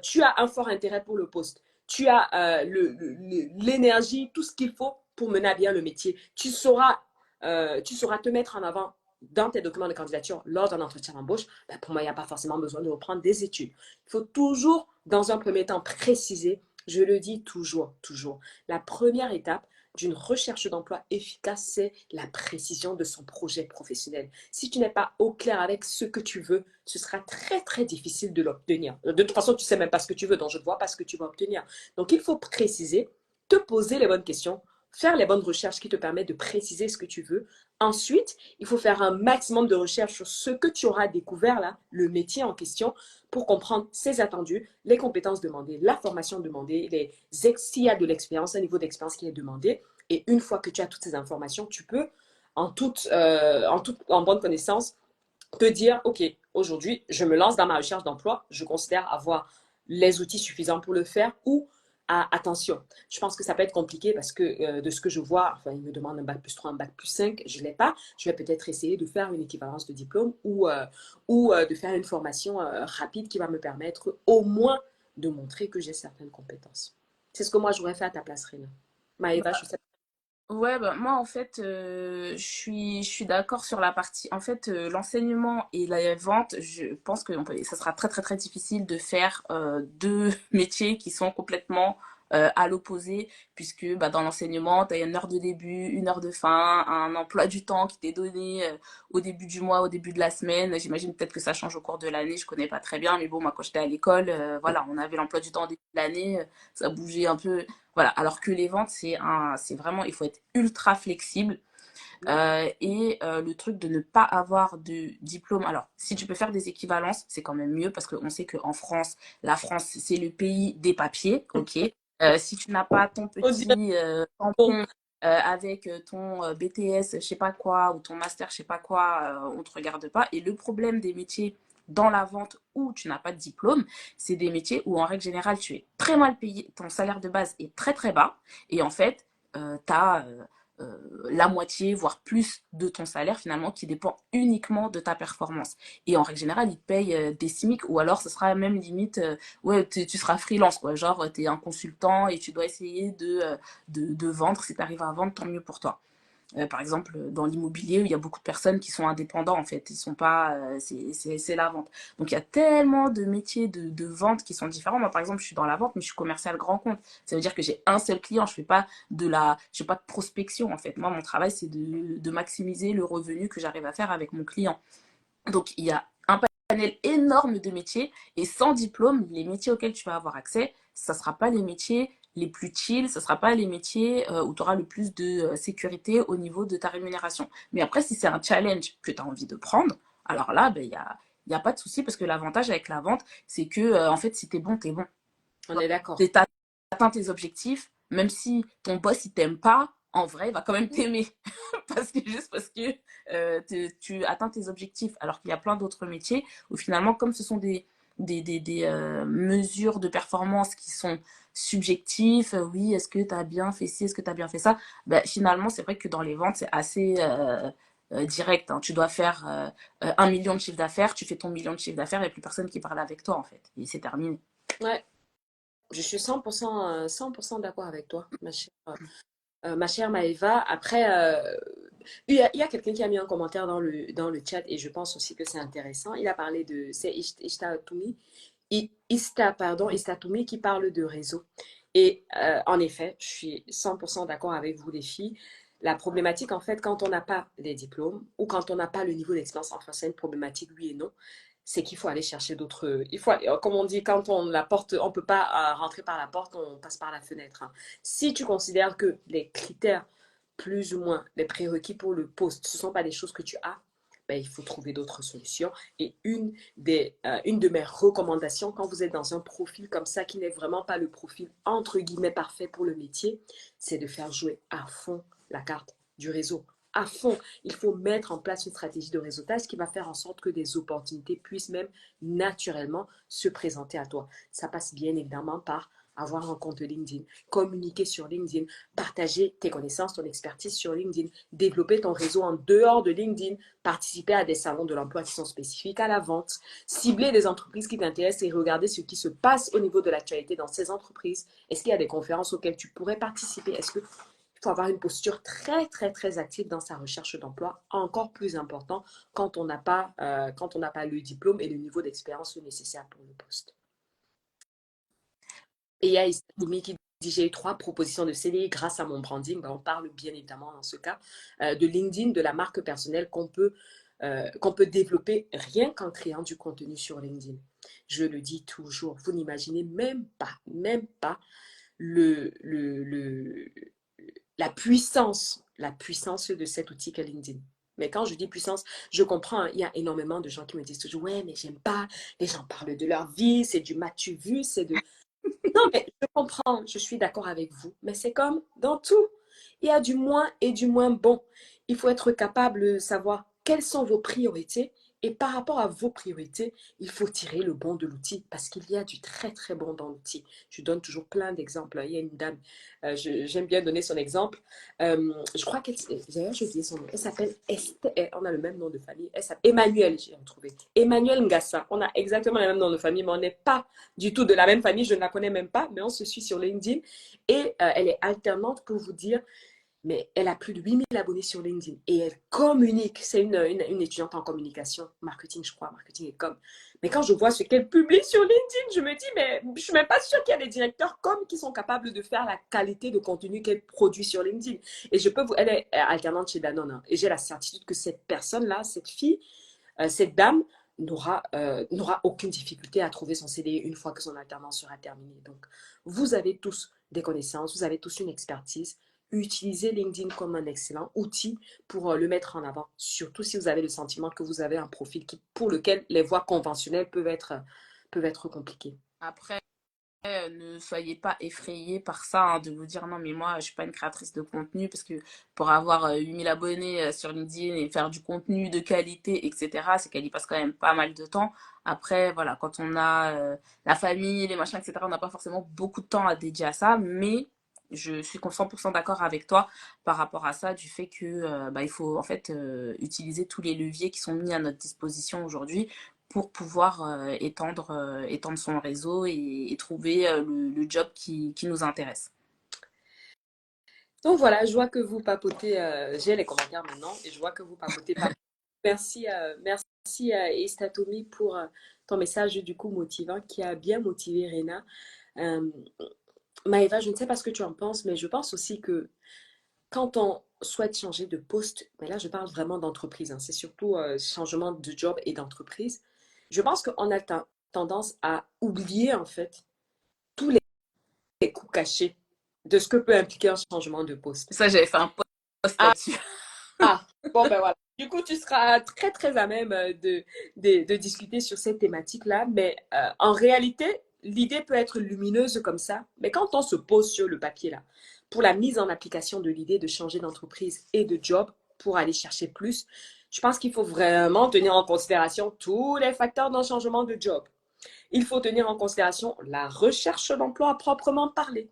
tu as un fort intérêt pour le poste, tu as l'énergie, tout ce qu'il faut pour mener à bien le métier, tu sauras te mettre en avant dans tes documents de candidature lors d'un entretien d'embauche, ben pour moi, il n'y a pas forcément besoin de reprendre des études. Il faut toujours, dans un premier temps, préciser, je le dis toujours, toujours, la première étape d'une recherche d'emploi efficace, c'est la précision de son projet professionnel. Si tu n'es pas au clair avec ce que tu veux, ce sera très, très difficile de l'obtenir. De toute façon, tu ne sais même pas ce que tu veux, donc je ne vois pas ce que tu vas obtenir. Donc, il faut préciser, te poser les bonnes questions, faire les bonnes recherches qui te permettent de préciser ce que tu veux. Ensuite, il faut faire un maximum de recherches sur ce que tu auras découvert là, le métier en question, pour comprendre ses attendus, les compétences demandées, la formation demandée, s'il y a de l'expérience, un niveau d'expérience qui est demandé. Et une fois que tu as toutes ces informations, tu peux, en bonne connaissance, te dire, OK, aujourd'hui, je me lance dans ma recherche d'emploi, je considère avoir les outils suffisants pour le faire ou attention, je pense que ça peut être compliqué parce que de ce que je vois, enfin, il me demande un bac plus 3, un bac plus 5, je ne l'ai pas. Je vais peut-être essayer de faire une équivalence de diplôme ou de faire une formation rapide qui va me permettre au moins de montrer que j'ai certaines compétences. C'est ce que moi j'aurais fait à ta place, Réna. Maëva, je sais. Ouais, bah, moi en fait, je suis d'accord sur la partie. En fait, l'enseignement et la vente, je pense que ça sera très très très difficile de faire deux métiers qui sont complètement à l'opposé, puisque bah, dans l'enseignement, tu as une heure de début, une heure de fin, un emploi du temps qui t'est donné au début du mois, au début de la semaine. J'imagine peut-être que ça change au cours de l'année, je connais pas très bien, mais bon, moi quand j'étais à l'école, voilà, on avait l'emploi du temps au début de l'année, ça bougeait un peu. Voilà, alors que les ventes, c'est vraiment, il faut être ultra flexible. Le truc de ne pas avoir de diplôme. Alors, si tu peux faire des équivalences, c'est quand même mieux parce qu'on sait qu'en France, la France, c'est le pays des papiers, ok. Si tu n'as pas ton On dirait petit bon. tampon avec ton BTS, je sais pas quoi, ou ton master, je sais pas quoi, on te regarde pas. Et le problème des métiers dans la vente où tu n'as pas de diplôme, c'est des métiers où en règle générale tu es très mal payé, ton salaire de base est très très bas, et en fait, tu as la moitié, voire plus de ton salaire finalement qui dépend uniquement de ta performance. Et en règle générale, ils te payent des SMIC ou alors ce sera même limite, ouais, tu seras freelance, quoi. Genre, tu es un consultant et tu dois essayer de vendre. Si tu arrives à vendre, tant mieux pour toi. Par exemple, dans l'immobilier, il y a beaucoup de personnes qui sont indépendants en fait. Ils sont pas, c'est la vente. Donc il y a tellement de métiers de vente qui sont différents. Moi, par exemple, je suis dans la vente, mais je suis commercial grand compte. Ça veut dire que j'ai un seul client. Je fais pas de prospection en fait. Moi, mon travail, c'est de maximiser le revenu que j'arrive à faire avec mon client. Donc il y a un panel énorme de métiers et sans diplôme, les métiers auxquels tu vas avoir accès, ça sera pas les métiers les plus chill, ça sera pas les métiers où tu auras le plus de sécurité au niveau de ta rémunération. Mais après, si c'est un challenge que tu as envie de prendre, alors là, ben, y a pas de souci parce que l'avantage avec la vente, c'est que, en fait, si t'es bon, t'es bon. On est d'accord. T'as atteint tes objectifs, même si ton boss, il t'aime pas, en vrai, il va quand même t'aimer. Juste parce que tu atteins tes objectifs. Alors qu'il y a plein d'autres métiers où finalement, comme ce sont des mesures de performance qui sont subjectifs, oui, est-ce que tu as bien fait ci, est-ce que tu as bien fait ça, ben, finalement, c'est vrai que dans les ventes, c'est assez direct. Hein. Tu dois faire 1 million de chiffre d'affaires, tu fais ton million de chiffre d'affaires, il n'y a plus personne qui parle avec toi, en fait. Et c'est terminé. Ouais, je suis 100% d'accord avec toi, ma chère Maëva. Après, il y a quelqu'un qui a mis un commentaire dans le chat et je pense aussi que c'est intéressant. Il a parlé de, c'est Ista Toumi qui parle de réseau. Et en effet, je suis 100% d'accord avec vous les filles. La problématique, en fait, quand on n'a pas les diplômes ou quand on n'a pas le niveau d'expérience, enfin, c'est une problématique, oui et non, c'est qu'il faut aller chercher d'autres. Comme on dit, quand on peut pas rentrer par la porte, on passe par la fenêtre. Hein. Si tu considères que les critères, plus ou moins, les prérequis pour le poste, ce ne sont pas des choses que tu as, ben, il faut trouver d'autres solutions. Et une de mes recommandations, quand vous êtes dans un profil comme ça, qui n'est vraiment pas le profil entre guillemets parfait pour le métier, c'est de faire jouer à fond la carte du réseau. À fond, il faut mettre en place une stratégie de réseautage qui va faire en sorte que des opportunités puissent même naturellement se présenter à toi. Ça passe bien évidemment par avoir un compte LinkedIn, communiquer sur LinkedIn, partager tes connaissances, ton expertise sur LinkedIn, développer ton réseau en dehors de LinkedIn, participer à des salons de l'emploi qui sont spécifiques à la vente, cibler des entreprises qui t'intéressent et regarder ce qui se passe au niveau de l'actualité dans ces entreprises. Est-ce qu'il y a des conférences auxquelles tu pourrais participer? Est-ce que il faut avoir une posture très, très, très active dans sa recherche d'emploi, encore plus important quand on n'a pas le diplôme et le niveau d'expérience nécessaire pour le poste. Et il y a Istoumi qui dit j'ai eu 3 propositions de CDI grâce à mon branding. Ben, on parle bien évidemment dans ce cas de LinkedIn, de la marque personnelle qu'on peut développer rien qu'en créant du contenu sur LinkedIn. Je le dis toujours, vous n'imaginez même pas le, le, le, la puissance de cet outil qu'est LinkedIn. Mais quand je dis puissance, je comprends, hein, il y a énormément de gens qui me disent toujours, ouais, mais j'aime pas, les gens parlent de leur vie, c'est du m'as-tu vu, c'est de... Non, mais je comprends, je suis d'accord avec vous, mais c'est comme dans tout. Il y a du moins et du moins bon. Il faut être capable de savoir quelles sont vos priorités et par rapport à vos priorités, il faut tirer le bon de l'outil parce qu'il y a du très très bon dans l'outil. Je donne toujours plein d'exemples. Il y a une dame, j'aime bien donner son exemple. Je crois qu'elle, d'ailleurs j'ai oublié son nom, elle s'appelle Esther, on a le même nom de famille, elle s'appelle Emmanuel, j'ai retrouvé. Emmanuel Ngassa, on a exactement le même nom de famille, mais on n'est pas du tout de la même famille, je ne la connais même pas, mais on se suit sur LinkedIn et elle est alternante pour vous dire, mais elle a plus de 8000 abonnés sur LinkedIn et elle communique. C'est une étudiante en communication, marketing, je crois, marketing et com. Mais quand je vois ce qu'elle publie sur LinkedIn, je me dis, mais je ne suis même pas sûre qu'il y a des directeurs com qui sont capables de faire la qualité de contenu qu'elle produit sur LinkedIn. Et elle est alternante chez Danone hein, et j'ai la certitude que cette personne-là, cette fille, cette dame, n'aura aucune difficulté à trouver son CDI une fois que son alternance sera terminée. Donc, vous avez tous des connaissances, vous avez tous une expertise. Utilisez LinkedIn comme un excellent outil pour le mettre en avant, surtout si vous avez le sentiment que vous avez un profil pour lequel les voies conventionnelles peuvent être compliquées. Après, ne soyez pas effrayés par ça, hein, de vous dire non, mais moi, je suis pas une créatrice de contenu parce que pour avoir 8000 abonnés sur LinkedIn et faire du contenu de qualité, etc., c'est qu'elle y passe quand même pas mal de temps. Après, voilà, quand on a la famille, les machins, etc., on n'a pas forcément beaucoup de temps à dédier à ça, mais je suis 100% d'accord avec toi par rapport à ça, du fait que bah, il faut en fait utiliser tous les leviers qui sont mis à notre disposition aujourd'hui pour pouvoir étendre son réseau et trouver le job qui nous intéresse. Donc voilà, je vois que vous papotez, j'ai les commentaires maintenant et je vois que vous papotez pas. Merci Estatomi pour ton message du coup motivant qui a bien motivé Rena. Euh, Maëva, je ne sais pas ce que tu en penses, mais je pense aussi que quand on souhaite changer de poste, mais là je parle vraiment d'entreprise, hein, c'est surtout changement de job et d'entreprise, je pense qu'on a tendance à oublier en fait tous les cacher de ce que peut impliquer un changement de poste. Ça, j'avais fait un post Ah, là-dessus. bon, ben voilà. Du coup, tu seras très, très à même de discuter sur cette thématique-là. Mais en réalité, l'idée peut être lumineuse comme ça. Mais quand on se pose sur le papier, là, pour la mise en application de l'idée de changer d'entreprise et de job pour aller chercher plus, je pense qu'il faut vraiment tenir en considération tous les facteurs d'un changement de job. Il faut tenir en considération la recherche d'emploi à proprement parler.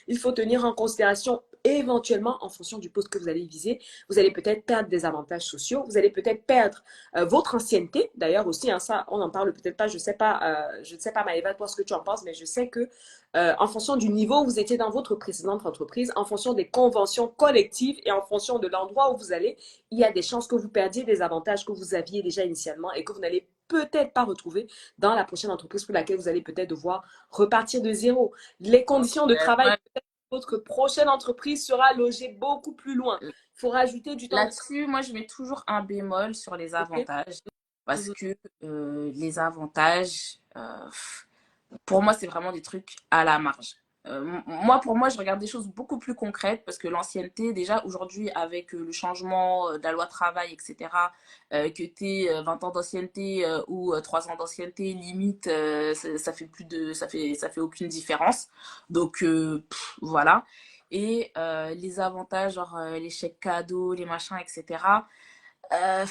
Il faut tenir en considération éventuellement, en fonction du poste que vous allez viser, vous allez peut-être perdre des avantages sociaux, vous allez peut-être perdre votre ancienneté. D'ailleurs aussi, hein, ça, on n'en parle peut-être pas, je ne sais pas Maëva, toi ce que tu en penses, mais je sais que en fonction du niveau où vous étiez dans votre précédente entreprise, en fonction des conventions collectives et en fonction de l'endroit où vous allez, il y a des chances que vous perdiez des avantages que vous aviez déjà initialement et que vous n'allez peut-être pas retrouver dans la prochaine entreprise pour laquelle vous allez peut-être devoir repartir de zéro. Les conditions de travail Ouais. votre prochaine entreprise sera logée beaucoup plus loin. Il faut rajouter du temps de travail. Là-dessus, moi, je mets toujours un bémol sur les Ok. avantages parce Mhm. que les avantages, pour moi, c'est vraiment des trucs à la marge. Moi, pour moi, je regarde des choses beaucoup plus concrètes parce que l'ancienneté, déjà aujourd'hui, avec le changement de la loi travail, etc., que tu aies 20 ans d'ancienneté ou 3 ans d'ancienneté, limite, ça fait plus de, ça fait aucune différence. Donc, voilà. Et les avantages, genre les chèques cadeaux, les machins, etc. Euh,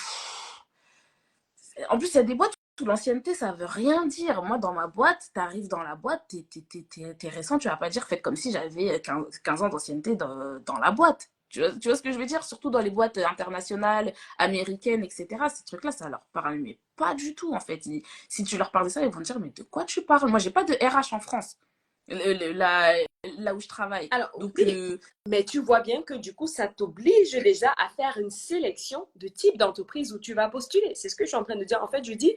en plus, il y a des boîtes où l'ancienneté, ça veut rien dire. Moi, dans ma boîte, t'arrives dans la boîte, t'es récent, tu vas pas dire, faites comme si j'avais 15 ans d'ancienneté dans la boîte. Tu vois ce que je veux dire? Surtout dans les boîtes internationales, américaines, etc. Ces trucs-là, ça leur parle, mais pas du tout, en fait. Si tu leur parles de ça, ils vont te dire, mais de quoi tu parles? Moi, j'ai pas de RH en France, là où je travaille. Alors, Donc, oui, mais tu vois bien que du coup, ça t'oblige déjà à faire une sélection de type d'entreprise où tu vas postuler. C'est ce que je suis en train de dire. En fait, je dis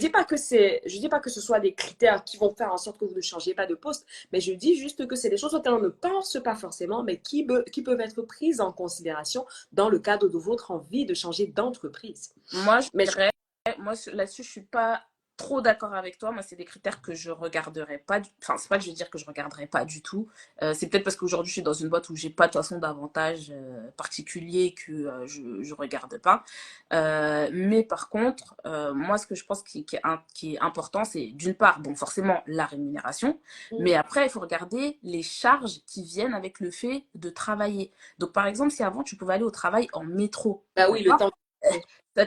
pas que je dis pas que ce soit des critères qui vont faire en sorte que vous ne changiez pas de poste, mais je dis juste que c'est des choses auxquelles on ne pense pas forcément, mais qui peuvent être prises en considération dans le cadre de votre envie de changer d'entreprise. moi, je Mais dirais, moi, là-dessus, je suis pas trop d'accord avec toi. Moi, c'est des critères que je regarderai pas. Enfin, c'est pas que je veux dire que je regarderai pas du tout. C'est peut-être parce qu'aujourd'hui, je suis dans une boîte où j'ai pas de toute façon d'avantages particuliers que je regarde pas. Mais par contre, moi, ce que je pense qui est important, c'est d'une part, bon, forcément, la rémunération. Mais après, il faut regarder les charges qui viennent avec le fait de travailler. Donc, par exemple, si avant, tu pouvais aller au travail en métro, bah oui, le d'accord, temps. ça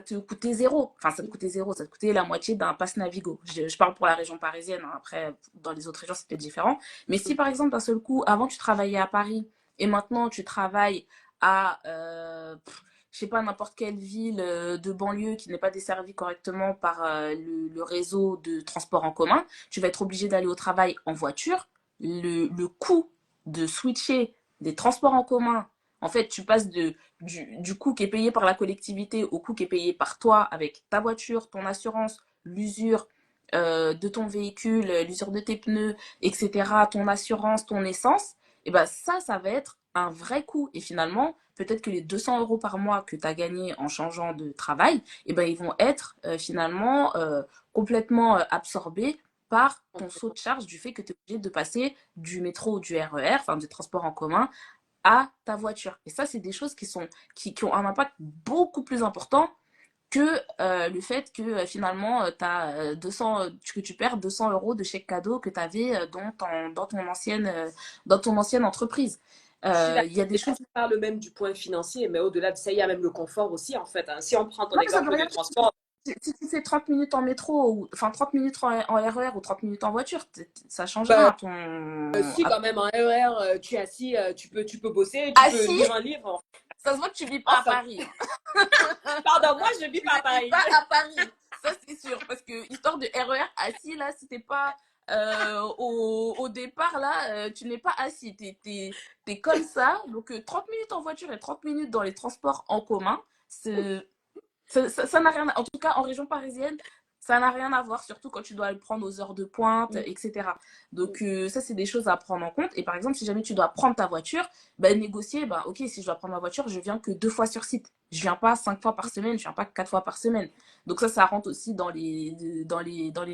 te coûtait zéro. Enfin, ça te coûtait zéro. Ça te coûtait la moitié d'un pass Navigo. Je parle pour la région parisienne. Hein. Après, dans les autres régions, c'était différent. Mais si, par exemple, d'un seul coup, avant, tu travaillais à Paris et maintenant, tu travailles à, je sais pas, n'importe quelle ville de banlieue qui n'est pas desservie correctement par le réseau de transport en commun, tu vas être obligé d'aller au travail en voiture. Le coût de switcher des transports en commun, en fait, tu passes du coût qui est payé par la collectivité au coût qui est payé par toi avec ta voiture, ton assurance, l'usure de ton véhicule, l'usure de tes pneus, etc., ton assurance, ton essence, et ben ça va être un vrai coût. Et finalement, peut-être que les 200 euros par mois que tu as gagné en changeant de travail, et ben ils vont être finalement complètement absorbés par ton saut de charge du fait que tu es obligé de passer du métro ou du RER, enfin du transport en commun, à ta voiture. Et ça, c'est des choses qui ont un impact beaucoup plus important que le fait que finalement, que tu perds 200 euros de chèque cadeau que tu avais dans ton ancienne entreprise. Je suis d'accord. Il y a des Et là, choses. tu parles même du point financier, mais au-delà de ça, il y a même le confort aussi, en fait, hein. Si on prend ton Non, mais ça veut exemple rien de dire. transport, Si tu fais 30 minutes en métro, ou enfin 30 minutes en RER ou 30 minutes en voiture, ça change rien bah, à si quand même en RER, tu es assis, tu peux bosser, tu peux Assis, lire un livre. ça se voit que tu vis pas à Enfin, Paris. Hein. pardon, moi je vis Tu pas ne à vis Paris. pas à Paris. Ça, c'est sûr. Parce que, histoire de RER assis, là, si t'es pas au départ, là, tu n'es pas assis. T'es comme ça. Donc, 30 minutes en voiture et 30 minutes dans les transports en commun, ça n'a rien à... En tout cas, en région parisienne, ça n'a rien à voir, surtout quand tu dois le prendre aux heures de pointe, etc. Donc, ça, c'est des choses à prendre en compte. Et par exemple, si jamais tu dois prendre ta voiture, ben, négocier, ben, ok, si je dois prendre ma voiture, je viens que 2 fois sur site. Je viens pas 5 fois par semaine, je viens pas 4 fois par semaine. Donc, ça rentre aussi dans les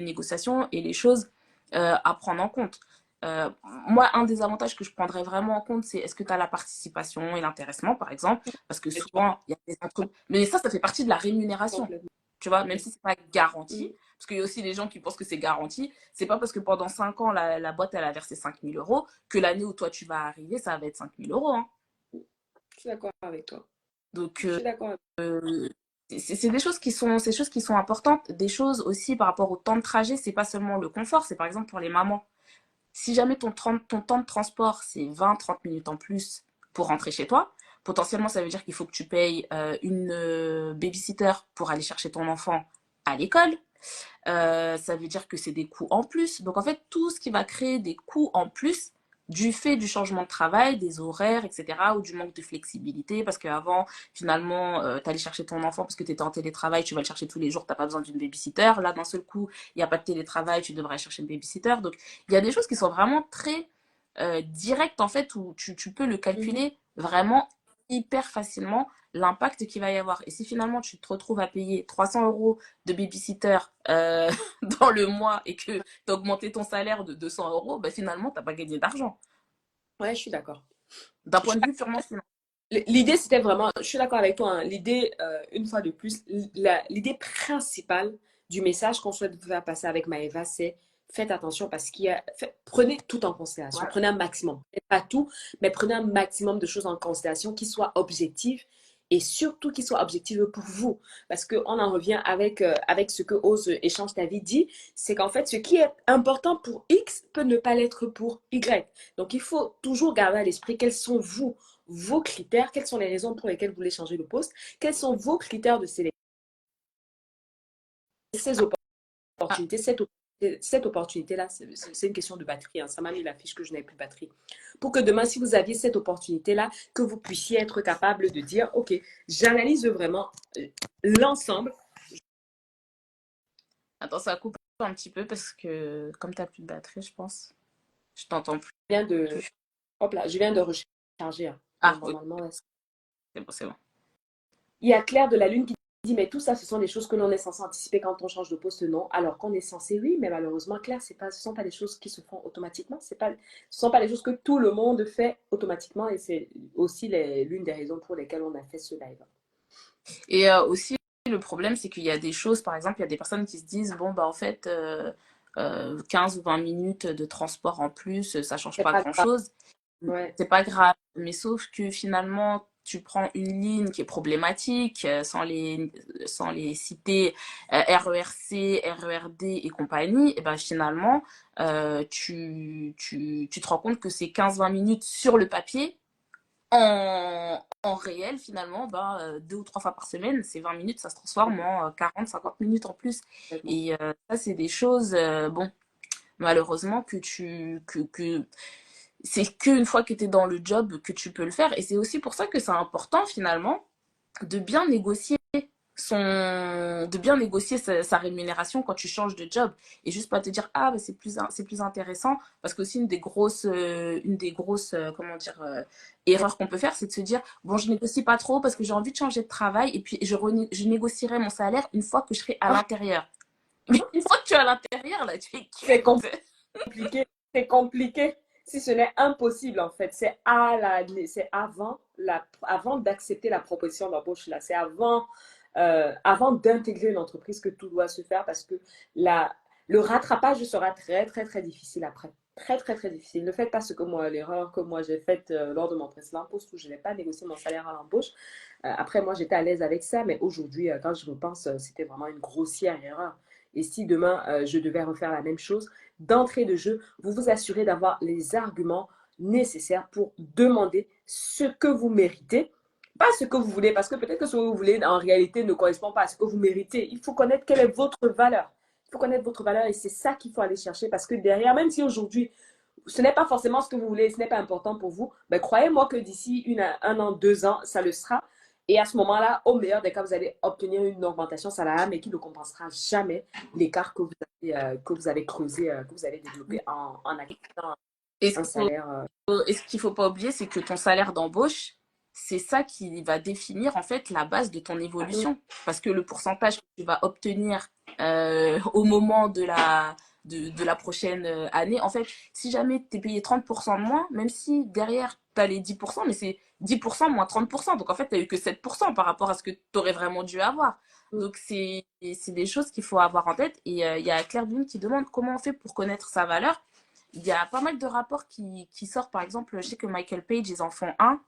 négociations et les choses à prendre en compte. Euh, Moi, un des avantages que je prendrais vraiment en compte, c'est est-ce que tu as la participation et l'intéressement, par exemple, parce que Et tu vois, souvent, il y a des entreprises. Mais ça fait partie de la rémunération, complètement. tu vois, même si c'est pas garanti, Mhm. parce qu'il y a aussi des gens qui pensent que c'est garanti. C'est pas parce que pendant 5 ans, la boîte, elle a versé 5 000 € que l'année où toi, tu vas arriver, ça va être 5 000 €, hein. Je suis d'accord avec toi. Donc, Je suis d'accord avec c'est des choses qui sont, ces choses qui sont importantes. Des choses aussi par rapport au temps de trajet, c'est pas seulement le confort, c'est par exemple pour les mamans. Si jamais ton temps de transport, c'est 20-30 minutes en plus pour rentrer chez toi, potentiellement, ça veut dire qu'il faut que tu payes une babysitter pour aller chercher ton enfant à l'école. Ça veut dire que c'est des coûts en plus. Donc, en fait, tout ce qui va créer des coûts en plus du fait du changement de travail, des horaires, etc., ou du manque de flexibilité, parce qu'avant, finalement, tu allais chercher ton enfant parce que tu étais en télétravail, tu vas le chercher tous les jours, tu n'as pas besoin d'une babysitter. Là, d'un seul coup, il n'y a pas de télétravail, tu devrais chercher une babysitter. Donc, il y a des choses qui sont vraiment très directes, en fait, où tu peux le Mhm. calculer vraiment hyper facilement l'impact qu'il va y avoir. Et si finalement tu te retrouves à payer 300 € de babysitter dans le mois et que tu as augmenté ton salaire de 200 €, bah finalement, tu n'as pas gagné d'argent. Ouais, je suis d'accord. D'un point de vue purement financier. L'idée, c'était vraiment, je suis d'accord avec toi, hein, l'idée, une fois de plus, l'idée principale du message qu'on souhaite vous faire passer avec Maëva, c'est faites attention parce prenez tout en considération, Ouais. prenez un maximum, peut-être pas tout, mais prenez un maximum de choses en considération qui soient objectives et surtout qui soient objectives pour vous. Parce qu'on en revient avec ce que Ose Échange ta vie dit, c'est qu'en fait, ce qui est important pour X peut ne pas l'être pour Y. Donc, il faut toujours garder à l'esprit quels sont vos critères, quelles sont les raisons pour lesquelles vous voulez changer de poste, quels sont vos critères de sélection, ces Ah, opportunités, cette opportunité-là, c'est une question de batterie, hein. Ça m'a mis la fiche que je n'avais plus de batterie. Pour que demain, si vous aviez cette opportunité-là, que vous puissiez être capable de dire, OK, j'analyse vraiment l'ensemble. attends, ça coupe un petit peu parce que comme tu n'as plus de batterie, je pense, je t'entends Je viens de, plus. hop là, je viens de recharger, hein. Donc, Ah, ok, normalement, là, c'est bon, c'est bon. il y a Claire de la Lune qui dit, mais tout ça, ce sont des choses que l'on est censé anticiper quand on change de poste, non. Alors qu'on est censé, oui, mais malheureusement, Claire, ce ne sont pas des choses qui se font automatiquement. Ce ne sont pas des choses que tout le monde fait automatiquement. Et c'est aussi l'une des raisons pour lesquelles on a fait ce live. Et aussi, le problème, c'est qu'il y a des choses, par exemple, il y a des personnes qui se disent, bon, bah en fait, 15 ou 20 minutes de transport en plus, ça change C'est pas pas grave. grand-chose. Ouais. C'est pas grave. Mais sauf que finalement, tu prends une ligne qui est problématique, sans les citer, RERC, RERD et compagnie, et ben finalement, tu te rends compte que c'est 15-20 minutes sur le papier. En réel, finalement, ben, 2 ou 3 fois par semaine, ces 20 minutes, ça se transforme en 40-50 minutes en plus. Complètement. Et ça, c'est des choses, bon, malheureusement, c'est qu'une fois que tu es dans le job que tu peux le faire. Et c'est aussi pour ça que c'est important finalement de bien négocier de bien négocier sa rémunération quand tu changes de job et juste pas te dire ah bah, c'est plus intéressant parce que aussi une des grosses comment dire erreurs qu'on peut faire c'est de se dire bon je négocie pas trop parce que j'ai envie de changer de travail et puis je négocierai mon salaire une fois que je serai à l'intérieur. Mais une fois que tu es à l'intérieur là tu es C'est cuite. compliqué. C'est compliqué. Si ce n'est impossible, en fait. C'est avant d'accepter la proposition d'embauche, là. C'est avant d'intégrer une entreprise que tout doit se faire parce que la, le rattrapage sera très, très, très difficile après. Très, très, très difficile. Ne faites pas l'erreur que moi j'ai faite lors de mon précédent poste où je n'ai pas négocié mon salaire à l'embauche. Après, moi, j'étais à l'aise avec ça, mais aujourd'hui, quand je repense, c'était vraiment une grossière erreur. Et si demain, je devais refaire la même chose, d'entrée de jeu, vous vous assurez d'avoir les arguments nécessaires pour demander ce que vous méritez, pas ce que vous voulez, parce que peut-être que ce que vous voulez, en réalité, ne correspond pas à ce que vous méritez. Il faut connaître quelle est votre valeur. Il faut connaître votre valeur et c'est ça qu'il faut aller chercher parce que derrière, même si aujourd'hui, ce n'est pas forcément ce que vous voulez, ce n'est pas important pour vous, ben croyez-moi que d'ici un an, 2 ans, ça le sera. Et à ce moment-là, au meilleur des cas, vous allez obtenir une augmentation salariale, mais qui ne compensera jamais l'écart que vous avez creusé, que vous avez développé en acquittant Et ce un qu'il faut salaire. Et ce qu'il faut pas oublier, c'est que ton salaire d'embauche, c'est ça qui va définir en fait la base de ton évolution. Parce que le pourcentage que tu vas obtenir au moment de la prochaine année. En fait, si jamais tu es payé 30% de moins, même si derrière tu as les 10%, mais c'est 10% moins 30%. Donc en fait, tu n'as eu que 7% par rapport à ce que tu aurais vraiment dû avoir. Donc c'est des choses qu'il faut avoir en tête. Et il y a Claire Dune qui demande comment on fait pour connaître sa valeur. Il y a pas mal de rapports qui sortent. Par exemple, je sais que Michael Page, ils en font un.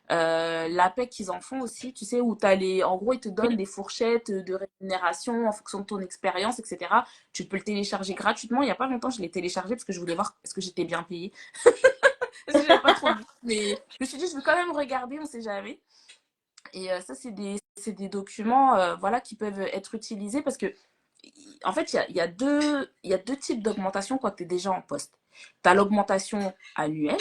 L'APEC, ils en font aussi, tu sais, où t'as en gros, ils te donnent des fourchettes de rémunération en fonction de ton expérience, etc. Tu peux le télécharger gratuitement. Il n'y a pas longtemps, je l'ai téléchargé parce que je voulais voir est-ce que j'étais bien payée. Parce que j'avais pas trop de but, mais je me suis dit, je vais quand même regarder, on sait jamais. Et ça, c'est des documents voilà, qui peuvent être utilisés parce que, en fait, il y a deux types d'augmentation quand tu es déjà en poste. Tu as l'augmentation annuelle.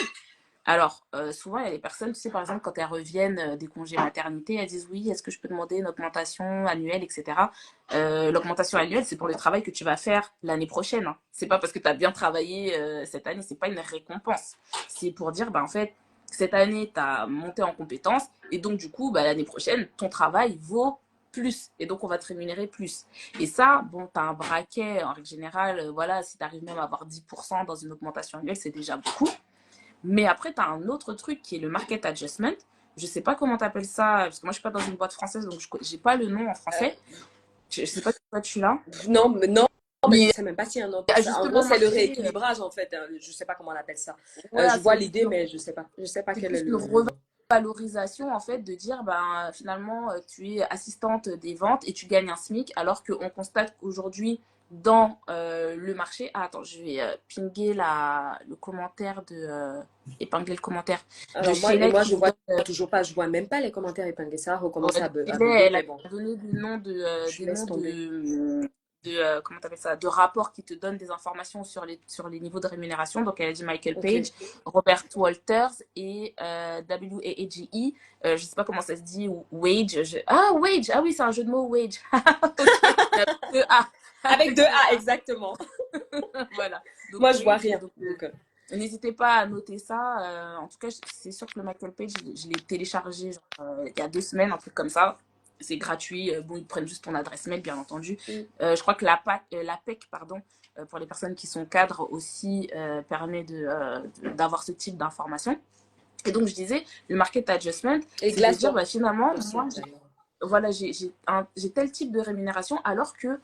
Alors, souvent, il y a des personnes, tu sais, par exemple, quand elles reviennent des congés maternité, elles disent oui, est-ce que je peux demander une augmentation annuelle, etc. L'augmentation annuelle, c'est pour le travail que tu vas faire l'année prochaine. Hein. C'est pas parce que tu as bien travaillé cette année, c'est pas une récompense. C'est pour dire, bah, en fait, cette année, tu as monté en compétences et donc, du coup, bah, l'année prochaine, ton travail vaut plus et donc on va te rémunérer plus. Et ça, bon, tu as un braquet en règle générale, voilà, si tu arrives même à avoir 10% dans une augmentation annuelle, c'est déjà beaucoup. Mais après, tu as un autre truc qui est le market adjustment. Je sais pas comment tu appelles ça, parce que moi, je suis pas dans une boîte française, donc je n'ai pas le nom en Euh, français. Je sais pas si toi, tu l'as. non, non, mais je Mais sais même pas s'il y a un nom il y pour a ça. En gros, justement c'est le marqué, rééquilibrage, en fait. Hein. Je sais pas comment on appelle ça. voilà, Je vois l'idée, mais je sais pas. Je sais pas c'est quel est plus une le nom. revalorisation, en fait, de dire, ben, finalement, tu es assistante des ventes et tu gagnes un SMIC, alors qu'on constate qu'aujourd'hui, dans le marché, ah, attends, je vais pinguer le commentaire épingler le commentaire de Alors moi, et Sheila moi, qui je nous vois donne toujours pas, je vois même pas les commentaires épinglés. Ça a recommencé ouais, à, donc, à Hélène, bugger, elle mais a bon, donné je des laisse noms tomber. comment t'appelles ça, de rapports qui te donnent des informations sur les niveaux de rémunération. Donc, elle a dit Michael Ok. Page, Robert Walters et WAGE. Je sais pas comment ça se dit, ou Wage. Ah, Wage. Ah oui, c'est un jeu de mots, Wage. Ok. Avec deux A. Avec Avec deux deux A, A. exactement. Voilà. Donc, Moi, je vois Wage. rien. Donc, Donc, n'hésitez pas à noter ça. En tout cas, c'est sûr que le Michael Page, je l'ai téléchargé genre, il y a 2 semaines, un truc comme ça. C'est gratuit. Bon, ils prennent juste ton adresse mail, bien entendu. mm, Je crois que la PEC, pardon, pour les personnes qui sont cadres aussi, permet d'avoir ce type d'information. Et donc, je disais, le market adjustment, et c'est de dire, Glassdoor bah, finalement, aussi, moi, d'ailleurs. voilà, j'ai tel type de rémunération, alors que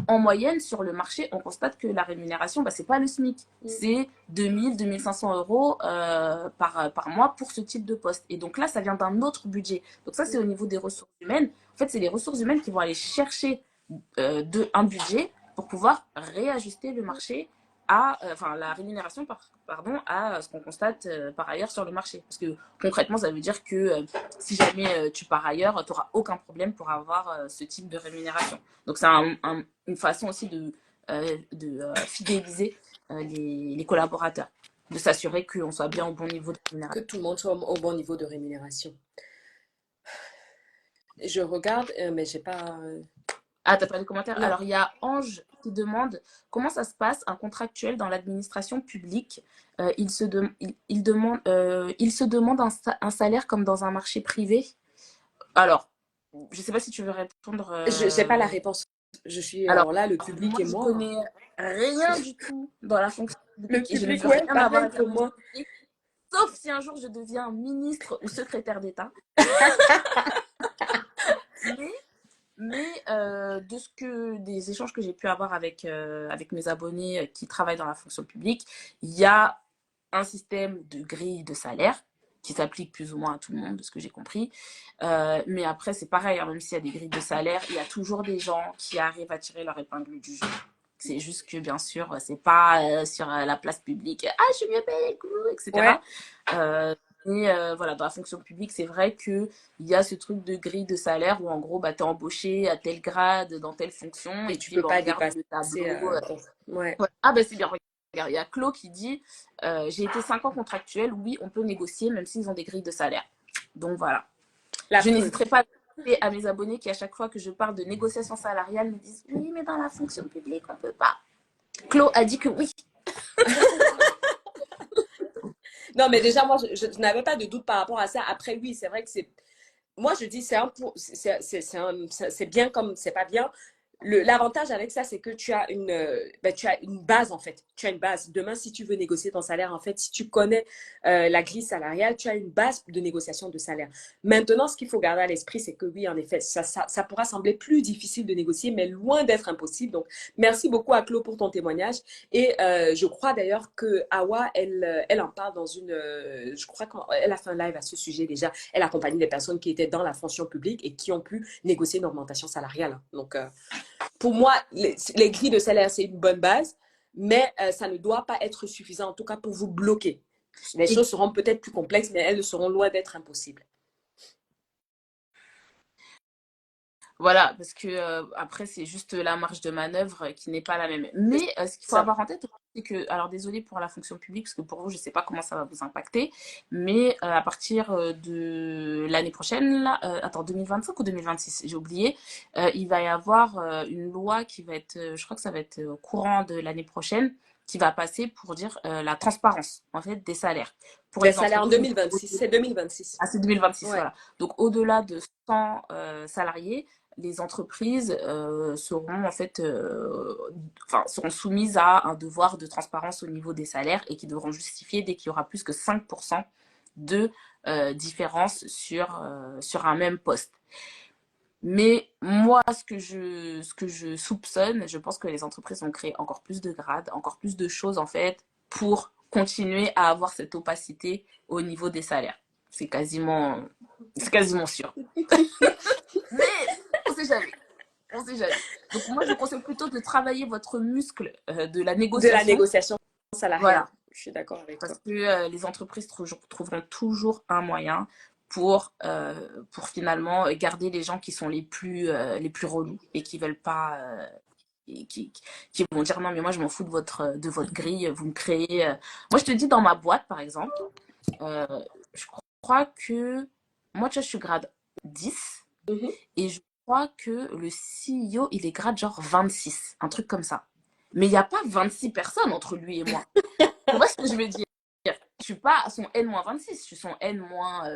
en moyenne, sur le marché, on constate que la rémunération, bah, c'est pas le SMIC. Mm, C'est 2000, 2500 euros par mois pour ce type de poste. Et donc là, ça vient d'un autre budget. Donc ça, c'est au mm. niveau des ressources humaines. En fait, c'est les ressources humaines qui vont aller chercher un budget pour pouvoir réajuster le marché enfin, la rémunération, pardon, à ce qu'on constate par ailleurs sur le marché. Parce que concrètement, ça veut dire que si jamais tu pars ailleurs, tu n'auras aucun problème pour avoir ce type de rémunération. Donc, c'est une façon aussi de fidéliser les collaborateurs, de s'assurer qu'on soit bien au bon niveau de Que rémunération. tout le monde soit au bon niveau de rémunération. Je regarde, mais j'ai pas. Ah, t'as pas de commentaires? Non. Alors, il y a Ange qui demande comment ça se passe un contractuel dans l'administration publique. Il se demande un salaire comme dans un marché privé. Alors, je sais pas si tu veux répondre. Je n'ai pas la réponse. Je suis. Alors, Alors là, le public moi, et je moi. connais rien du tout dans la fonction Le publique et je ne public, veux ouais, rien avoir pareil avec la pour fonction moi. publique, sauf si un jour je deviens ministre ou secrétaire d'État. Mais des échanges que j'ai pu avoir avec mes abonnés qui travaillent dans la fonction publique, il y a un système de grille de salaire qui s'applique plus ou moins à tout le monde, de ce que j'ai compris. Mais après, c'est pareil, hein, même s'il y a des grilles de salaire, il y a toujours des gens qui arrivent à tirer leur épingle du jeu. C'est juste que, bien sûr, c'est pas sur la place publique, ah, je suis mieux payé, Ouais. etc. Euh, mais voilà, dans la fonction publique, c'est vrai qu'il y a ce truc de grille de salaire où, en gros, bah, tu es embauché à tel grade, dans telle fonction, Et et tu puis peux bah, on pas regarde dépasser. le tableau. Ouais. Ouais. Ah, ben c'est bien. Regarde, il y a Claude qui dit j'ai été 5 ans contractuel, oui, on peut négocier, même s'ils ont des grilles de salaire. Donc voilà. La Je preuve. n'hésiterai pas à dire à mes abonnés qui, à chaque fois que je parle de négociation salariale, me disent oui, mais dans la fonction publique, on peut pas. Claude a dit que oui. Non, mais déjà, moi, je n'avais pas de doute par rapport à ça. Après, oui, c'est vrai que c'est. Moi, je dis, c'est bien comme c'est pas bien. L'avantage avec ça, c'est que tu as une base, en fait. Tu as une base. Demain, si tu veux négocier ton salaire, en fait, si tu connais la grille salariale, tu as une base de négociation de salaire. Maintenant, ce qu'il faut garder à l'esprit, c'est que oui, en effet, ça pourra sembler plus difficile de négocier, mais loin d'être impossible. Donc, merci beaucoup à Claude pour ton témoignage. Et je crois d'ailleurs que Awa, elle en parle dans je crois qu'elle a fait un live à ce sujet déjà. Elle accompagne des personnes qui étaient dans la fonction publique et qui ont pu négocier une augmentation salariale. Donc, pour moi, les grilles de salaire, c'est une bonne base, mais ça ne doit pas être suffisant, en tout cas pour vous bloquer. Les choses seront peut-être plus complexes, mais elles seront loin d'être impossibles. Voilà, parce que après, c'est juste la marge de manœuvre qui n'est pas la même. Mais ce qu'il faut Ça. avoir en tête, c'est que, alors désolé pour la fonction publique, parce que pour vous, je ne sais pas comment ça va vous impacter, mais à partir de l'année prochaine, là, attends, 2025 ou 2026, j'ai oublié, il va y avoir une loi qui va être, je crois que ça va être au courant de l'année prochaine, qui va passer pour dire la transparence, en fait, des salaires. Pour Des les salaires en entreprises. 2026, c'est 2026. Ah, c'est 2026, Ouais. voilà. Donc, au-delà de 100 salariés, les entreprises seront en fait, enfin, seront soumises à un devoir de transparence au niveau des salaires et qui devront justifier dès qu'il y aura plus que 5% de différence sur un même poste. Mais moi, ce que je soupçonne, je pense que les entreprises vont créer encore plus de grades, encore plus de choses en fait, pour continuer à avoir cette opacité au niveau des salaires. C'est quasiment sûr. Mais on sait jamais. On sait jamais. Donc moi, je conseille plutôt de travailler votre muscle de la De la négociation. négociation salariale. Voilà. Je suis d'accord avec Parce toi. que les entreprises trouveront toujours un moyen pour finalement garder les gens qui sont les plus relous et qui veulent pas, et qui vont dire non, mais moi je m'en fous de votre grille, vous me créez. Moi je te dis, dans ma boîte par exemple, euh, je crois que moi tu vois, je suis grade 10 Mhm. et je crois que le CEO il est grade genre 26, un truc comme ça. Mais il n'y a pas 26 personnes entre lui et moi. Tu vois ce que je veux dire? Je suis pas à son N-26, je suis son N-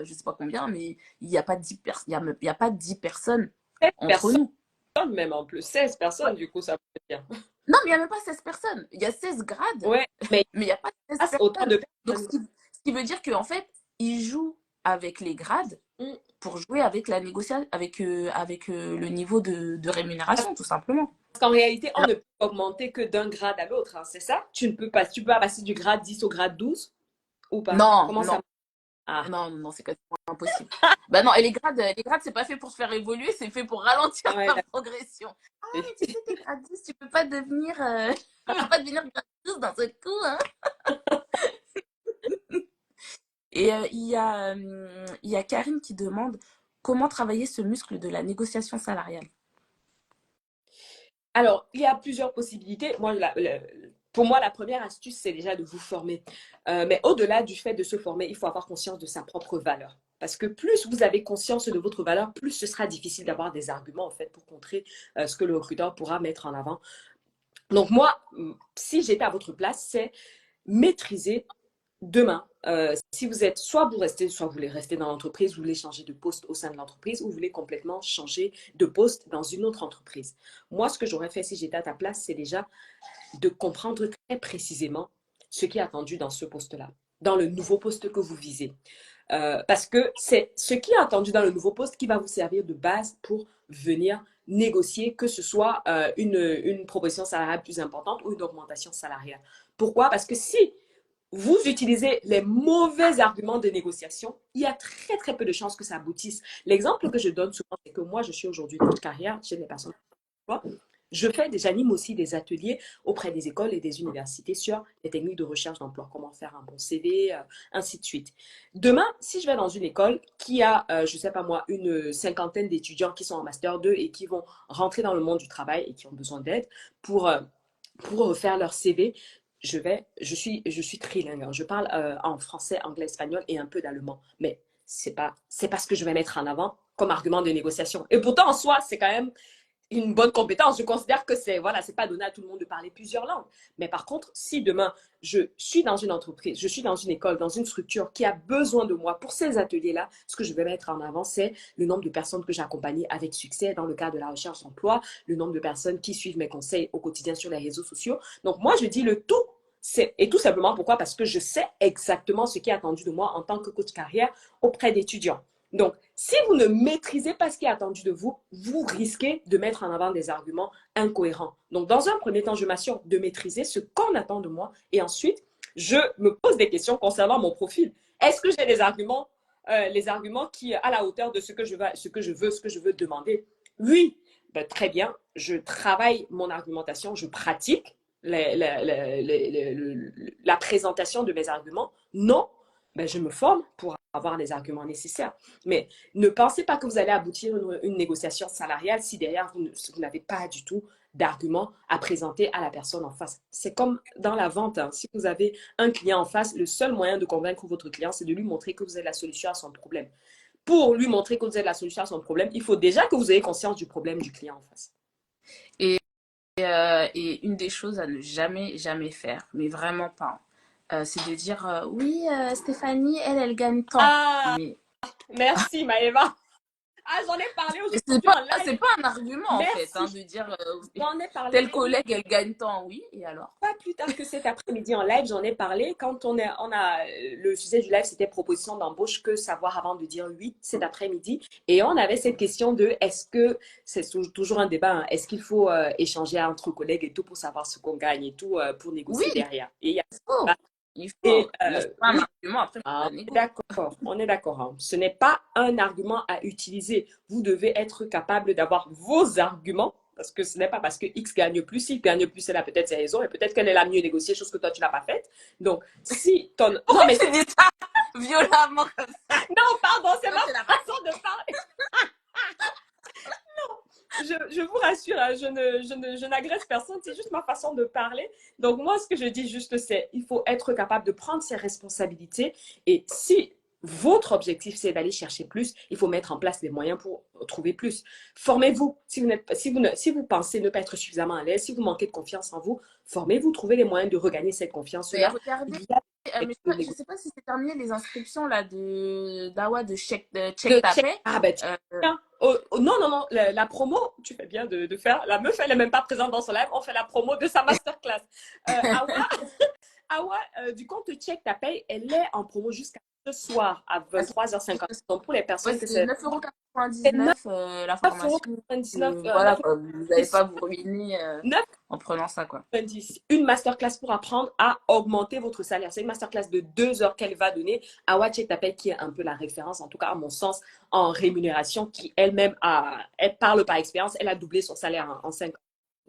je sais pas combien, mais il n'y a pas 10 il y a pas 10 personnes 16 entre personnes, nous. même en plus. 16 Ouais. personnes, du coup, ça peut dire. Non, mais il n'y a même pas 16 personnes. Il y a 16 grades, Ouais, mais mais il n'y a pas 16 il passe autant personnes. de Donc, personnes. ce qui veut dire qu'en fait, il joue avec les grades Mm. pour jouer avec la négociation, avec le niveau de Parce rémunération, tout simplement. qu'en réalité, on Alors, ne peut augmenter que d'un grade à l'autre, hein, c'est ça? Tu peux pas passer du grade 10 au grade 12 ou pas? non, Comment ça non, marche? Ah, non, c'est quasiment impossible. Bah non, et les grades, c'est pas fait pour se faire évoluer, c'est fait pour ralentir ouais, la d'accord. progression. Ah, mais tu sais, t'es grade 10, tu peux pas devenir, tu peux pas devenir grade 12 d'un seul coup, hein. Et il y a Karine qui demande comment travailler ce muscle de la négociation salariale. Alors, il y a plusieurs possibilités. Moi, pour moi, la première astuce, c'est déjà de vous former. Mais au-delà du fait de se former, il faut avoir conscience de sa propre valeur. Parce que plus vous avez conscience de votre valeur, plus ce sera difficile d'avoir des arguments en fait pour contrer ce que le recruteur pourra mettre en avant. Donc moi, si j'étais à votre place, c'est maîtriser demain, si vous êtes, soit vous restez, soit vous voulez rester dans l'entreprise, vous voulez changer de poste au sein de l'entreprise, ou vous voulez complètement changer de poste dans une autre entreprise. Moi, ce que j'aurais fait si j'étais à ta place, c'est déjà de comprendre très précisément ce qui est attendu dans ce poste-là, dans le nouveau poste que vous visez. Parce que c'est ce qui est attendu dans le nouveau poste qui va vous servir de base pour venir négocier, que ce soit une proposition salariale plus importante ou une augmentation salariale. Pourquoi? Parce que si vous utilisez les mauvais arguments de négociation, il y a très, très peu de chances que ça aboutisse. L'exemple que je donne souvent, c'est que moi, je suis aujourd'hui coach carrière chez les personnes. J'anime aussi des ateliers auprès des écoles et des universités sur les techniques de recherche d'emploi, comment faire un bon CV, ainsi de suite. Demain, si je vais dans une école qui a, je ne sais pas moi, une cinquantaine d'étudiants qui sont en master 2 et qui vont rentrer dans le monde du travail et qui ont besoin d'aide pour faire leur CV, je suis trilingue, hein. Je parle en français, anglais, espagnol et un peu d'allemand. Mais c'est pas ce que je vais mettre en avant comme argument de négociation. Et pourtant, en soi, c'est quand même une bonne compétence. Je considère que c'est voilà, c'est pas donné à tout le monde de parler plusieurs langues. Mais par contre, si demain je suis dans une entreprise, je suis dans une école, dans une structure qui a besoin de moi pour ces ateliers-là, ce que je vais mettre en avant, c'est le nombre de personnes que j'ai accompagnées avec succès dans le cadre de la recherche d'emploi, le nombre de personnes qui suivent mes conseils au quotidien sur les réseaux sociaux. Donc moi, je dis le tout. Et tout simplement pourquoi? Parce que je sais exactement ce qui est attendu de moi en tant que coach carrière auprès d'étudiants. Donc, si vous ne maîtrisez pas ce qui est attendu de vous, vous risquez de mettre en avant des arguments incohérents. Donc, dans un premier temps, je m'assure de maîtriser ce qu'on attend de moi et ensuite, je me pose des questions concernant mon profil. Est-ce que j'ai les arguments qui à la hauteur de ce que je veux demander? Oui, ben, très bien. Je travaille mon argumentation, je pratique la présentation de mes arguments. Non, ben, je me forme pour avoir les arguments nécessaires. Mais ne pensez pas que vous allez aboutir à une négociation salariale si derrière vous n'avez pas du tout d'arguments à présenter à la personne en face. C'est comme dans la vente. Hein. Si vous avez un client en face, le seul moyen de convaincre votre client, c'est de lui montrer que vous êtes la solution à son problème. Pour lui montrer que vous êtes la solution à son problème, il faut déjà que vous ayez conscience du problème du client en face. Et, et une des choses à ne jamais, jamais faire, mais vraiment pas, c'est de dire oui, Stéphanie, elle gagne tant. Ah, Mais merci Maëva. Ah, j'en ai parlé c'est aujourd'hui en live. pas un argument en fait, hein, Merci. de dire J'en ai parlé. telle collègue, elle gagne tant, oui, et alors? Pas plus tard que cet après-midi en live, j'en ai parlé. Quand le sujet du live, c'était proposition d'embauche, que savoir avant de dire oui cet après-midi. Et on avait cette question de est-ce que, c'est toujours un débat, hein, est-ce qu'il faut échanger entre collègues et tout pour savoir ce qu'on gagne et tout pour Oui, négocier derrière. Et il y a faut. ça. Il Et faut. Mais c'est pas un oui, argument après ah, la négo. on est d'accord. Hein. Ce n'est pas un argument à utiliser. Vous devez être capable d'avoir vos arguments parce que ce n'est pas parce que X gagne plus, Y gagne plus, elle a peut-être ses raisons et peut-être qu'elle est la mieux négociée, chose que toi tu n'as pas faite. Donc, si ton. Non, Pourquoi mais. tu dis ça violemment comme ça? Non, pardon, c'est Toi, ma tu l'as pas façon de parler. Je vous rassure, hein, je n'agresse personne, c'est juste ma façon de parler. Donc, moi, ce que je dis juste, c'est il faut être capable de prendre ses responsabilités. Et si votre objectif, c'est d'aller chercher plus, il faut mettre en place les moyens pour trouver plus. Formez-vous. Si vous pensez ne pas être suffisamment à l'aise, si vous manquez de confiance en vous, formez-vous, trouvez les moyens de regagner cette Mais confiance-là. regardez, Il y a mais je sais pas si c'est terminé les inscriptions là de d'Awa de de Check Ta check. Paix. Ah ben, tiens. Non, non, non, la promo, tu fais bien de faire. La meuf, elle n'est même pas présente dans son live. On fait la promo de sa masterclass. Awa, Awa du compte Check Ta Paye, elle est en promo jusqu'à ce soir à 23h50. Donc, pour les Ouais, personnes que c'est c'est 9,99 € la formation. 9,99 Voilà, quoi, vous n'allez pas vous ruiner 9 en prenant ça, quoi. une masterclass pour apprendre à augmenter votre salaire. C'est une masterclass de 2 heures qu'elle va donner à Watchek Tapel, qui est un peu la référence, en tout cas à mon sens, en rémunération, qui elle-même elle parle par expérience, elle a doublé son salaire en 5 ans.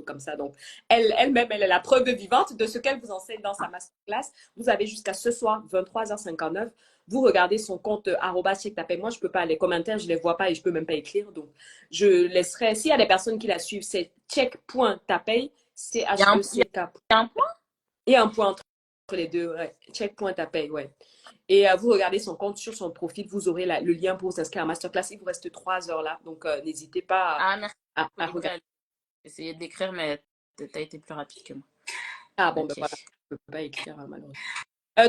Comme ça. Donc, elle-même, elle est la preuve vivante de ce qu'elle vous enseigne dans sa masterclass. Vous avez jusqu'à ce soir, 23h59. Vous regardez son compte @check-tapay. Moi, je ne peux pas, les commentaires, je ne les vois pas et je ne peux même pas écrire. Donc, je laisserai, s'il y a des personnes qui la suivent, c'est check.tapay, Il y a un, il y CHECK. a un point. Il y a un point entre les deux, ouais. Check.tapay, ouais. Et vous regardez son compte sur son profil, vous aurez le lien pour vous inscrire à masterclass. Il vous reste 3 heures là. Donc, n'hésitez pas Ah, merci. à regarder. J'ai essayé d'écrire, mais t'as été plus rapide que moi. Ah bon, ben Ok. voilà, je ne peux pas écrire malheureusement.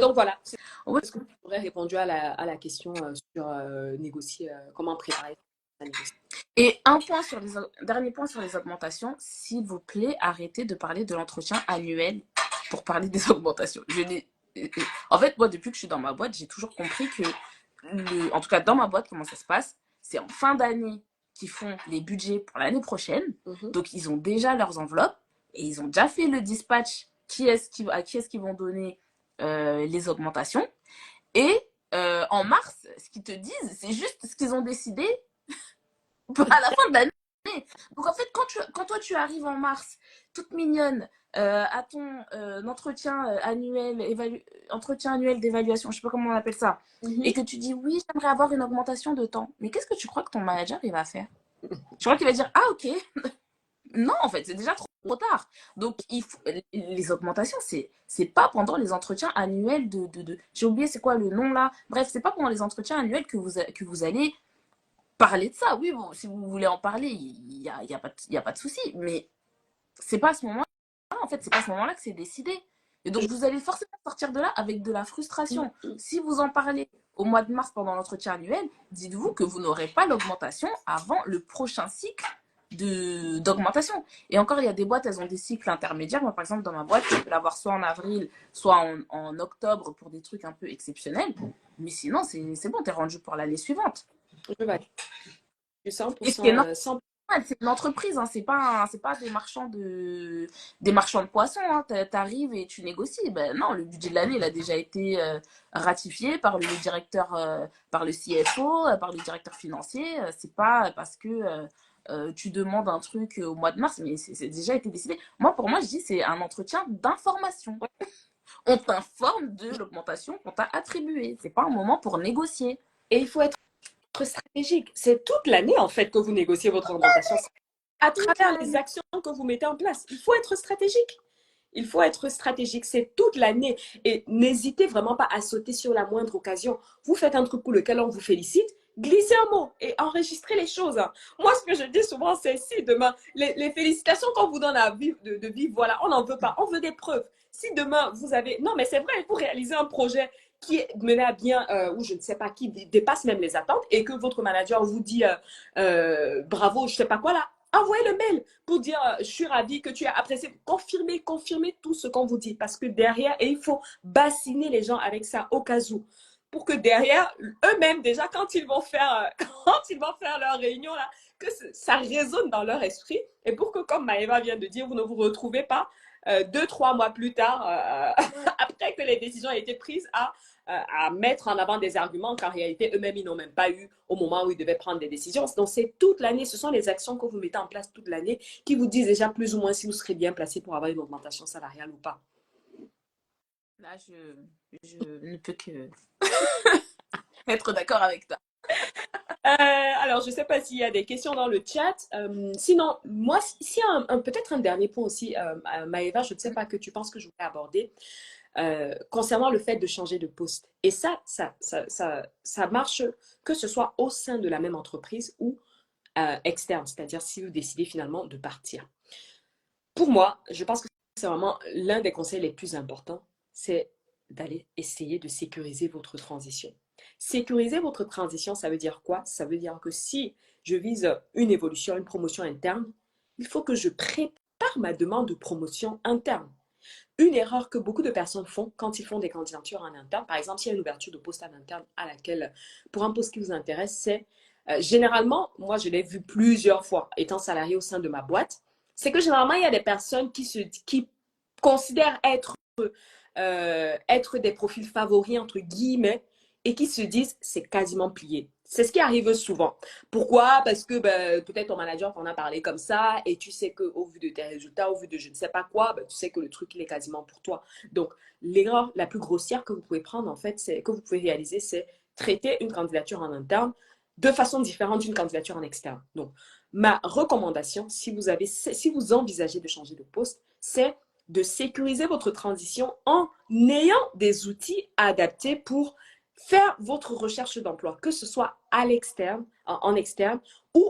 Donc voilà, Oui. est-ce que tu aurais répondu à la question sur négocier, comment préparer à négocier? Et dernier point sur les augmentations, s'il vous plaît, arrêtez de parler de l'entretien annuel pour parler des augmentations. En fait, moi, depuis que je suis dans ma boîte, j'ai toujours compris que, en tout cas dans ma boîte, comment ça se passe, c'est en fin d'année qu'ils font les budgets pour l'année prochaine. Donc, ils ont déjà leurs enveloppes et ils ont déjà fait le dispatch à qui est-ce qu'ils vont donner les augmentations. Et en mars, ce qu'ils te disent, c'est juste ce qu'ils ont décidé à la fin de l'année. Donc en fait, quand toi tu arrives en mars, toute mignonne, à ton entretien annuel d'évaluation, je sais pas comment on appelle ça, et que tu dis oui, j'aimerais avoir une augmentation de temps. Mais qu'est-ce que tu crois que ton manager il va faire? Tu crois qu'il va dire ah ok? Non, en fait, c'est déjà trop tard. Donc les augmentations, c'est pas pendant les entretiens annuels j'ai oublié c'est quoi le nom là. Bref, c'est pas pendant les entretiens annuels que vous allez parler de ça. Oui, bon, si vous voulez en parler, il y a pas de souci. Mais c'est pas à ce moment-là, en fait, c'est pas à ce moment-là que c'est décidé. Et donc, vous allez forcément sortir de là avec de la frustration. Si vous en parlez au mois de mars pendant l'entretien annuel, dites-vous que vous n'aurez pas l'augmentation avant le prochain cycle d'augmentation. Et encore, il y a des boîtes, elles ont des cycles intermédiaires. Moi, par exemple, dans ma boîte, je peux l'avoir soit en avril, soit en octobre pour des trucs un peu exceptionnels. Mais sinon, c'est bon, t'es rendu pour l'année suivante. Je vais du Et ce qui est 100%, normal, 100%. c'est une entreprise, hein, c'est pas des marchands de poissons. Hein. T'arrives et tu négocies. Ben non, le budget de l'année, il a déjà été ratifié par le directeur, par le CFO, par le directeur financier. C'est pas parce que tu demandes un truc au mois de mars, mais c'est déjà été décidé. Moi, pour moi, je dis c'est un entretien d'information. On t'informe de l'augmentation qu'on t'a attribuée. C'est pas un moment pour négocier. Et il faut être stratégique. C'est toute l'année, en fait, que vous négociez votre augmentation. À Toute travers les l'année. actions que vous mettez en place. Il faut être stratégique. Il faut être stratégique, c'est toute l'année. Et n'hésitez vraiment pas à sauter sur la moindre occasion. Vous faites un truc pour lequel on vous félicite, glissez un mot et enregistrez les choses. Moi, ce que je dis souvent, c'est si demain, les félicitations qu'on vous donne à vivre, de vivre, voilà, on n'en veut pas, on veut des preuves. Si demain, vous avez... Non, mais c'est vrai, il faut réaliser un projet qui est mené à bien, ou je ne sais pas, qui dépasse même les attentes et que votre manager vous dit bravo, je ne sais pas quoi là, envoyez le mail pour dire je suis ravie que tu as apprécié. Confirmez tout ce qu'on vous dit parce que derrière, et il faut bassiner les gens avec ça au cas où. Pour que derrière, eux-mêmes, déjà, quand ils vont faire, quand ils vont faire leur réunion, là, que ça résonne dans leur esprit. Et pour que, comme Maëva vient de dire, vous ne vous retrouvez pas 2, 3 mois plus tard, après que les décisions aient été prises, à mettre en avant des arguments qu'en réalité, eux-mêmes, ils n'ont même pas eu au moment où ils devaient prendre des décisions. Donc, c'est toute l'année. Ce sont les actions que vous mettez en place toute l'année qui vous disent déjà plus ou moins si vous serez bien placé pour avoir une augmentation salariale ou pas. Là, je ne peux que être d'accord avec toi. Alors, je ne sais pas s'il y a des questions dans le chat. Sinon, moi, s'il y a peut-être un dernier point aussi, Maëva, je ne sais pas que tu penses que je voulais aborder, concernant le fait de changer de poste. Et ça marche que ce soit au sein de la même entreprise ou externe, c'est-à-dire si vous décidez finalement de partir. Pour moi, je pense que c'est vraiment l'un des conseils les plus importants, c'est d'aller essayer de sécuriser votre transition. Sécuriser votre transition, ça veut dire quoi? Ça veut dire que si je vise une évolution, une promotion interne, il faut que je prépare ma demande de promotion interne. Une erreur que beaucoup de personnes font quand ils font des candidatures en interne, par exemple, s'il y a une ouverture de poste en interne à laquelle, pour un poste qui vous intéresse, c'est généralement, moi je l'ai vu plusieurs fois étant salarié au sein de ma boîte, c'est que généralement il y a des personnes qui considèrent être des profils favoris, entre guillemets, et qui se disent c'est quasiment plié. C'est ce qui arrive souvent. Pourquoi? Parce que ben, peut-être ton manager t'en a parlé comme ça et tu sais qu'au vu de tes résultats, au vu de je ne sais pas quoi, ben, tu sais que le truc, il est quasiment pour toi. Donc, l'erreur la plus grossière que vous pouvez prendre, en fait, que vous pouvez réaliser, c'est traiter une candidature en interne de façon différente d'une candidature en externe. Donc, ma recommandation, si vous envisagez de changer de poste, c'est de sécuriser votre transition en ayant des outils adaptés pour faire votre recherche d'emploi, que ce soit à l'externe, en externe, ou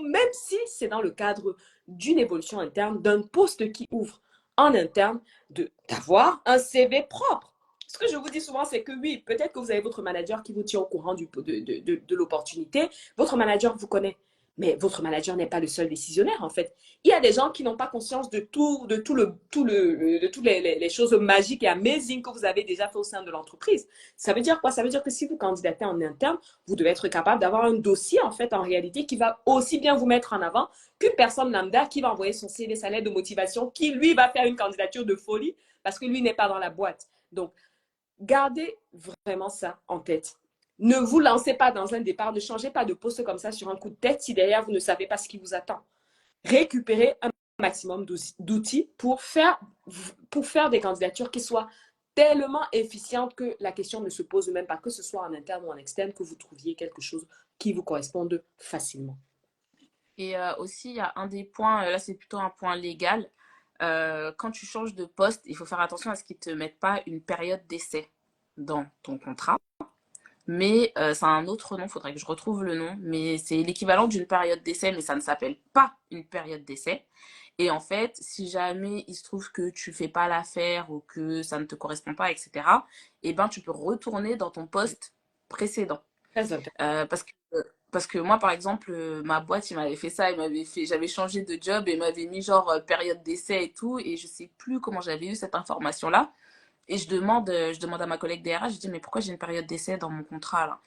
même si c'est dans le cadre d'une évolution interne, d'un poste qui ouvre en interne, d'avoir un CV propre. Ce que je vous dis souvent, c'est que oui, peut-être que vous avez votre manager qui vous tient au courant de l'opportunité. Votre manager vous connaît. Mais votre manager n'est pas le seul décisionnaire, en fait. Il y a des gens qui n'ont pas conscience de toutes les choses magiques et amazing que vous avez déjà fait au sein de l'entreprise. Ça veut dire quoi? Ça veut dire que si vous candidatez en interne, vous devez être capable d'avoir un dossier, en fait, en réalité, qui va aussi bien vous mettre en avant qu'une personne lambda qui va envoyer son CV, sa lettre de motivation, qui, lui, va faire une candidature de folie parce que lui n'est pas dans la boîte. Donc, gardez vraiment ça en tête. Ne vous lancez pas dans un départ, ne changez pas de poste comme ça sur un coup de tête si derrière vous ne savez pas ce qui vous attend. Récupérez un maximum d'outils pour faire des candidatures qui soient tellement efficientes que la question ne se pose même pas, que ce soit en interne ou en externe, que vous trouviez quelque chose qui vous corresponde facilement. Et aussi, il y a un des points, là c'est plutôt un point légal. Quand tu changes de poste, il faut faire attention à ce qu'ils ne te mettent pas une période d'essai dans ton contrat. mais ça a un autre nom, faudrait que je retrouve le nom, mais c'est l'équivalent d'une période d'essai, mais ça ne s'appelle pas une période d'essai. Et en fait, si jamais il se trouve que tu fais pas l'affaire ou que ça ne te correspond pas, etc., eh ben, tu peux retourner dans ton poste précédent. Très intéressant. Parce que moi, par exemple, ma boîte, il m'avait fait ça, j'avais changé de job et il m'avait mis genre période d'essai et tout, et je sais plus comment j'avais eu cette information-là. Et je demande à ma collègue DRH, je dis, mais pourquoi j'ai une période d'essai dans mon contrat, là?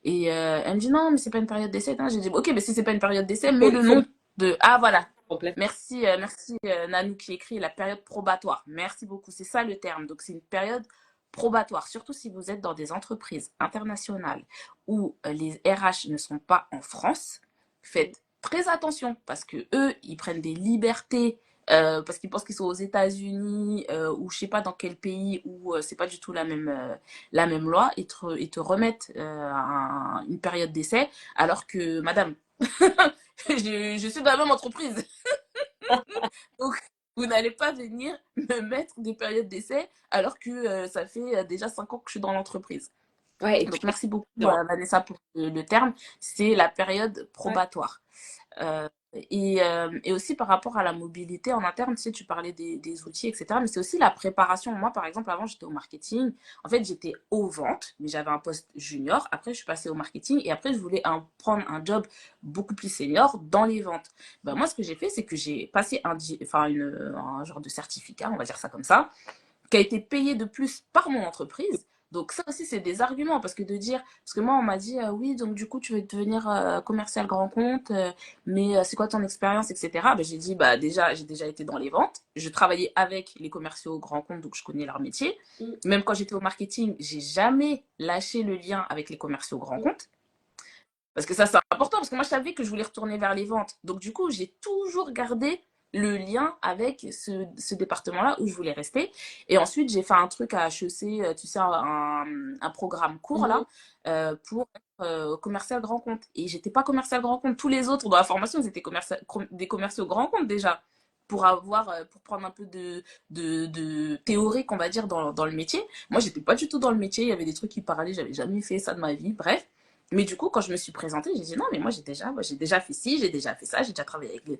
Et elle me dit, non, mais c'est pas une période d'essai. J'ai dit, ok, mais si c'est pas une période d'essai, mets Il le faut le nom de, ah, voilà. complet. Merci, merci Nanou qui écrit la période probatoire. Merci beaucoup. C'est ça le terme. Donc, c'est une période probatoire, surtout si vous êtes dans des entreprises internationales où les RH ne sont pas en France. Faites très attention parce que eux, ils prennent des libertés parce qu'ils pensent qu'ils sont aux États-Unis ou je sais pas dans quel pays où c'est pas du tout la même loi. Ils te remettent une période d'essai alors que, madame, je suis dans la même entreprise. Donc, vous n'allez pas venir me mettre des périodes d'essai alors que ça fait déjà 5 ans que je suis dans l'entreprise. Ouais, et puis, Donc, merci beaucoup, exactement. Vanessa, pour le terme. C'est la période Ouais. probatoire. Euh, et aussi par rapport à la mobilité en interne, tu sais, tu parlais des outils, etc. Mais c'est aussi la préparation. Moi, par exemple, avant, j'étais au marketing. En fait, j'étais aux ventes, mais j'avais un poste junior. Après, je suis passée au marketing et après, je voulais prendre un job beaucoup plus senior dans les ventes. Ben, moi, ce que j'ai fait, c'est que j'ai passé un genre de certificat, on va dire ça comme ça, qui a été payé de plus par mon entreprise. Donc ça aussi, c'est des arguments, parce que de dire, parce que moi, on m'a dit, oui, donc du coup, tu veux devenir commercial grand compte, mais c'est quoi ton expérience, etc. Ben, j'ai dit, bah déjà, j'ai déjà été dans les ventes, je travaillais avec les commerciaux grand compte, donc je connais leur métier. Même quand j'étais au marketing, j'ai jamais lâché le lien avec les commerciaux grand compte. Parce que ça, c'est important, parce que moi, je savais que je voulais retourner vers les ventes. Donc, du coup, j'ai toujours gardé le lien avec ce département-là où je voulais rester. Et ensuite, j'ai fait un truc à HEC, tu sais, un programme court, Mhm. là, pour être commercial grand compte. Et j'étais pas commercial grand compte. Tous les autres dans la formation, ils étaient des commerciaux grand compte déjà. Pour prendre un peu de théorique, on va dire, dans le métier. Moi, j'étais pas du tout dans le métier. Il y avait des trucs qui parlaient, j'avais jamais fait ça de ma vie. Bref. Mais du coup, quand je me suis présentée, j'ai dit non, mais moi j'ai déjà fait ci, j'ai déjà fait ça, j'ai déjà travaillé avec les.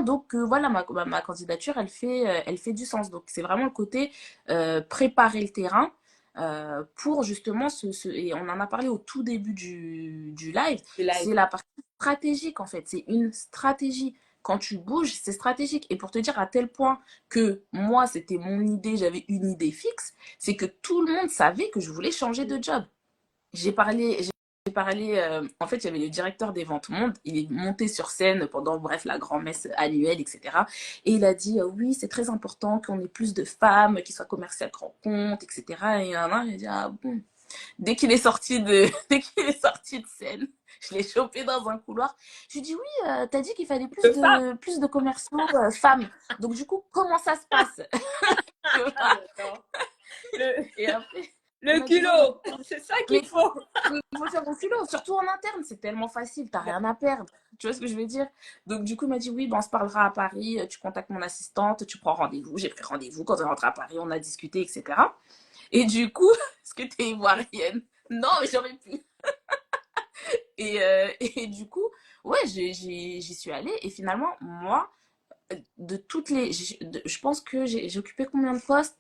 Donc voilà, ma candidature, elle fait du sens. Donc c'est vraiment le côté préparer le terrain pour justement et on en a parlé au tout début du live, Du live. c'est la partie stratégique en fait. C'est une stratégie. Quand tu bouges, c'est stratégique. Et pour te dire à tel point que moi, c'était mon idée, j'avais une idée fixe, c'est que tout le monde savait que je voulais changer de job. J'ai parlé, en fait, il y avait le directeur des ventes monde, il est monté sur scène pendant, bref, la grand-messe annuelle, etc. Et il a dit, oui, c'est très important qu'on ait plus de femmes qui soient commerciales grand compte, etc. Et il a dit, ah bon. Dès qu'il est sorti de scène, je l'ai chopé dans un couloir. Je lui ai dit, oui, t'as dit qu'il fallait De femme. plus de commerciaux femmes. Donc, du coup, comment ça se passe? Ah, j'adore. Le, Et après, il le m'a dit, non, mais culot, c'est ça mais qu'il faut. il faut le faire au culot, surtout en interne, c'est tellement facile, t'as rien à perdre. Tu vois ce que je veux dire? Donc du coup, il m'a dit oui, ben, on se parlera à Paris, tu contactes mon assistante, tu prends rendez-vous. J'ai pris rendez-vous quand on est rentré à Paris, on a discuté, etc. Et du coup, est-ce que t'es ivoirienne? Non, mais j'aurais pu. Et du coup, ouais, j'y suis allée. Et finalement, moi, de toutes les... Je pense que j'ai occupé combien de postes?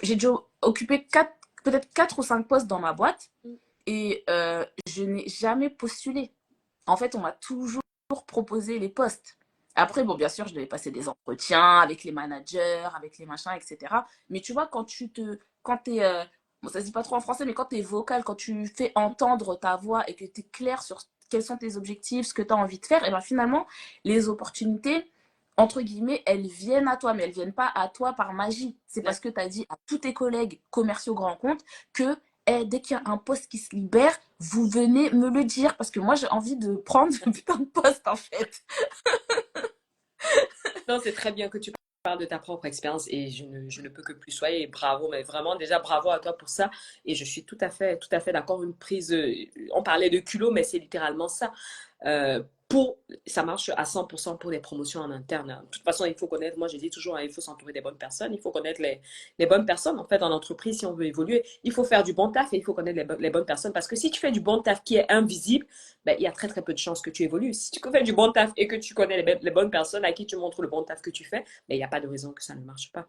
J'ai dû occuper peut-être 4 ou 5 postes dans ma boîte. Et je n'ai jamais postulé. En fait, on m'a toujours proposé les postes. Après, bon, bien sûr, je devais passer des entretiens avec les managers, avec les machins, etc. Mais tu vois, quand t'es, bon, ça se dit pas trop en français, mais quand t'es vocal, quand tu fais entendre ta voix et que t'es clair sur quels sont tes objectifs, ce que tu as envie de faire, et ben finalement, les opportunités, entre guillemets, elles viennent à toi, mais elles viennent pas à toi par magie. C'est parce que tu as dit à tous tes collègues commerciaux grands comptes que dès qu'il y a un poste qui se libère, vous venez me le dire parce que moi j'ai envie de prendre ce putain de poste en fait. Non, c'est très bien que tu parles de ta propre expérience et je ne peux que plus soyer et bravo, mais vraiment déjà bravo à toi pour ça et je suis tout à fait d'accord. Une prise, on parlait de culot, mais c'est littéralement ça. Ça marche à 100% pour les promotions en interne, hein. De toute façon, il faut connaître, moi je dis toujours, hein, il faut s'entourer des bonnes personnes, il faut connaître les bonnes personnes. En fait, en entreprise, si on veut évoluer, il faut faire du bon taf et il faut connaître les bonnes personnes. Parce que si tu fais du bon taf qui est invisible, ben, il y a très très peu de chances que tu évolues. Si tu fais du bon taf et que tu connais les bonnes personnes à qui tu montres le bon taf que tu fais, ben, il n'y a pas de raison que ça ne marche pas.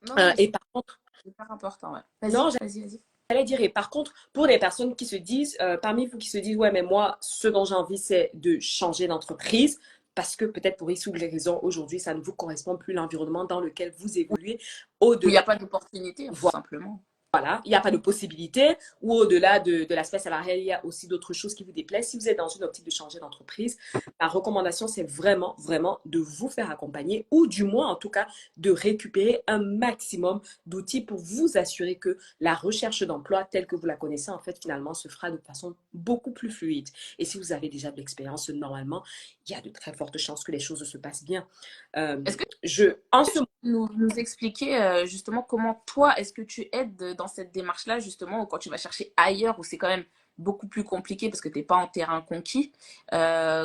Non, mais Et c'est par contre, hyper important, ouais. non, Vas-y, vas-y, vas-y. j'allais dire, et par contre, pour les personnes qui se disent, parmi vous qui se disent, ouais, mais moi, ce dont j'ai envie, c'est de changer d'entreprise, parce que peut-être pour X ou Y raison, aujourd'hui, ça ne vous correspond plus l'environnement dans lequel vous évoluez, Où il n'y a au-delà. pas d'opportunité, tout simplement. Voilà, il n'y a pas de possibilité, ou au-delà de l'aspect salarial, il y a aussi d'autres choses qui vous déplaisent. Si vous êtes dans une optique de changer d'entreprise, ma recommandation, c'est vraiment, vraiment de vous faire accompagner, ou du moins, en tout cas, de récupérer un maximum d'outils pour vous assurer que la recherche d'emploi, telle que vous la connaissez, en fait, finalement, se fera de façon beaucoup plus fluide. Et si vous avez déjà de l'expérience, normalement, il y a de très fortes chances que les choses se passent bien. Est-ce que En ce nous expliquer justement comment toi, est-ce que tu aides dans cette démarche-là, justement, ou quand tu vas chercher ailleurs, où c'est quand même beaucoup plus compliqué parce que tu n'es pas en terrain conquis,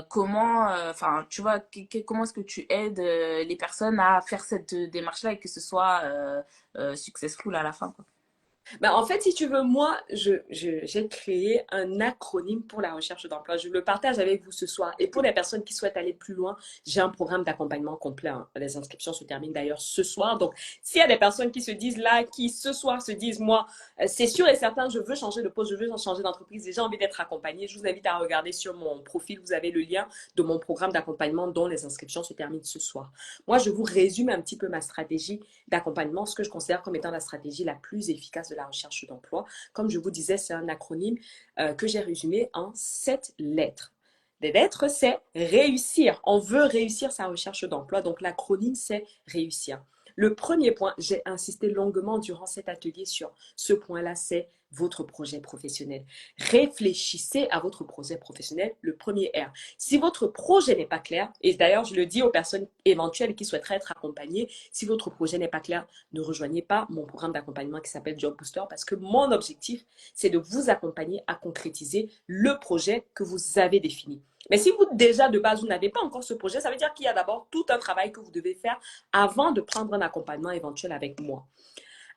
comment, enfin, tu vois, comment est-ce que tu aides les personnes à faire cette démarche-là et que ce soit successful à la fin, quoi. Ben, en fait, si tu veux, moi, j'ai créé un acronyme pour la recherche d'emploi. Je le partage avec vous ce soir. Et pour les personnes qui souhaitent aller plus loin, j'ai un programme d'accompagnement complet, hein. Les inscriptions se terminent d'ailleurs ce soir. Donc, s'il y a des personnes qui se disent là, qui ce soir se disent, moi, c'est sûr et certain, je veux changer de poste, je veux changer d'entreprise, j'ai envie d'être accompagnée, je vous invite à regarder sur mon profil. Vous avez le lien de mon programme d'accompagnement dont les inscriptions se terminent ce soir. Moi, je vous résume un petit peu ma stratégie d'accompagnement, ce que je considère comme étant la stratégie la plus efficace de la recherche d'emploi. Comme je vous disais, c'est un acronyme que j'ai résumé en 7 lettres. Les lettres, c'est réussir. On veut réussir sa recherche d'emploi, donc l'acronyme, c'est réussir. Le premier point, j'ai insisté longuement durant cet atelier sur ce point-là, c'est votre projet professionnel. Réfléchissez à votre projet professionnel, le premier R. Si votre projet n'est pas clair, et d'ailleurs je le dis aux personnes éventuelles qui souhaiteraient être accompagnées, si votre projet n'est pas clair, ne rejoignez pas mon programme d'accompagnement qui s'appelle Job Booster parce que mon objectif, c'est de vous accompagner à concrétiser le projet que vous avez défini. Mais si vous, déjà, de base, vous n'avez pas encore ce projet, ça veut dire qu'il y a d'abord tout un travail que vous devez faire avant de prendre un accompagnement éventuel avec moi.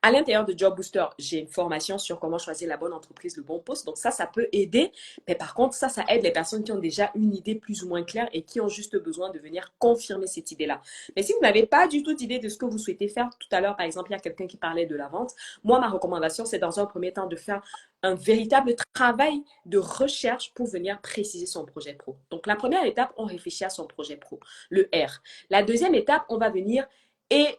À l'intérieur de Job Booster, j'ai une formation sur comment choisir la bonne entreprise, le bon poste. Donc ça peut aider. Mais par contre, ça aide les personnes qui ont déjà une idée plus ou moins claire et qui ont juste besoin de venir confirmer cette idée-là. Mais si vous n'avez pas du tout d'idée de ce que vous souhaitez faire, tout à l'heure, par exemple, il y a quelqu'un qui parlait de la vente. Moi, ma recommandation, c'est dans un premier temps de faire un véritable travail de recherche pour venir préciser son projet pro. Donc, la première étape, on réfléchit à son projet pro, le R. La deuxième étape, on va venir et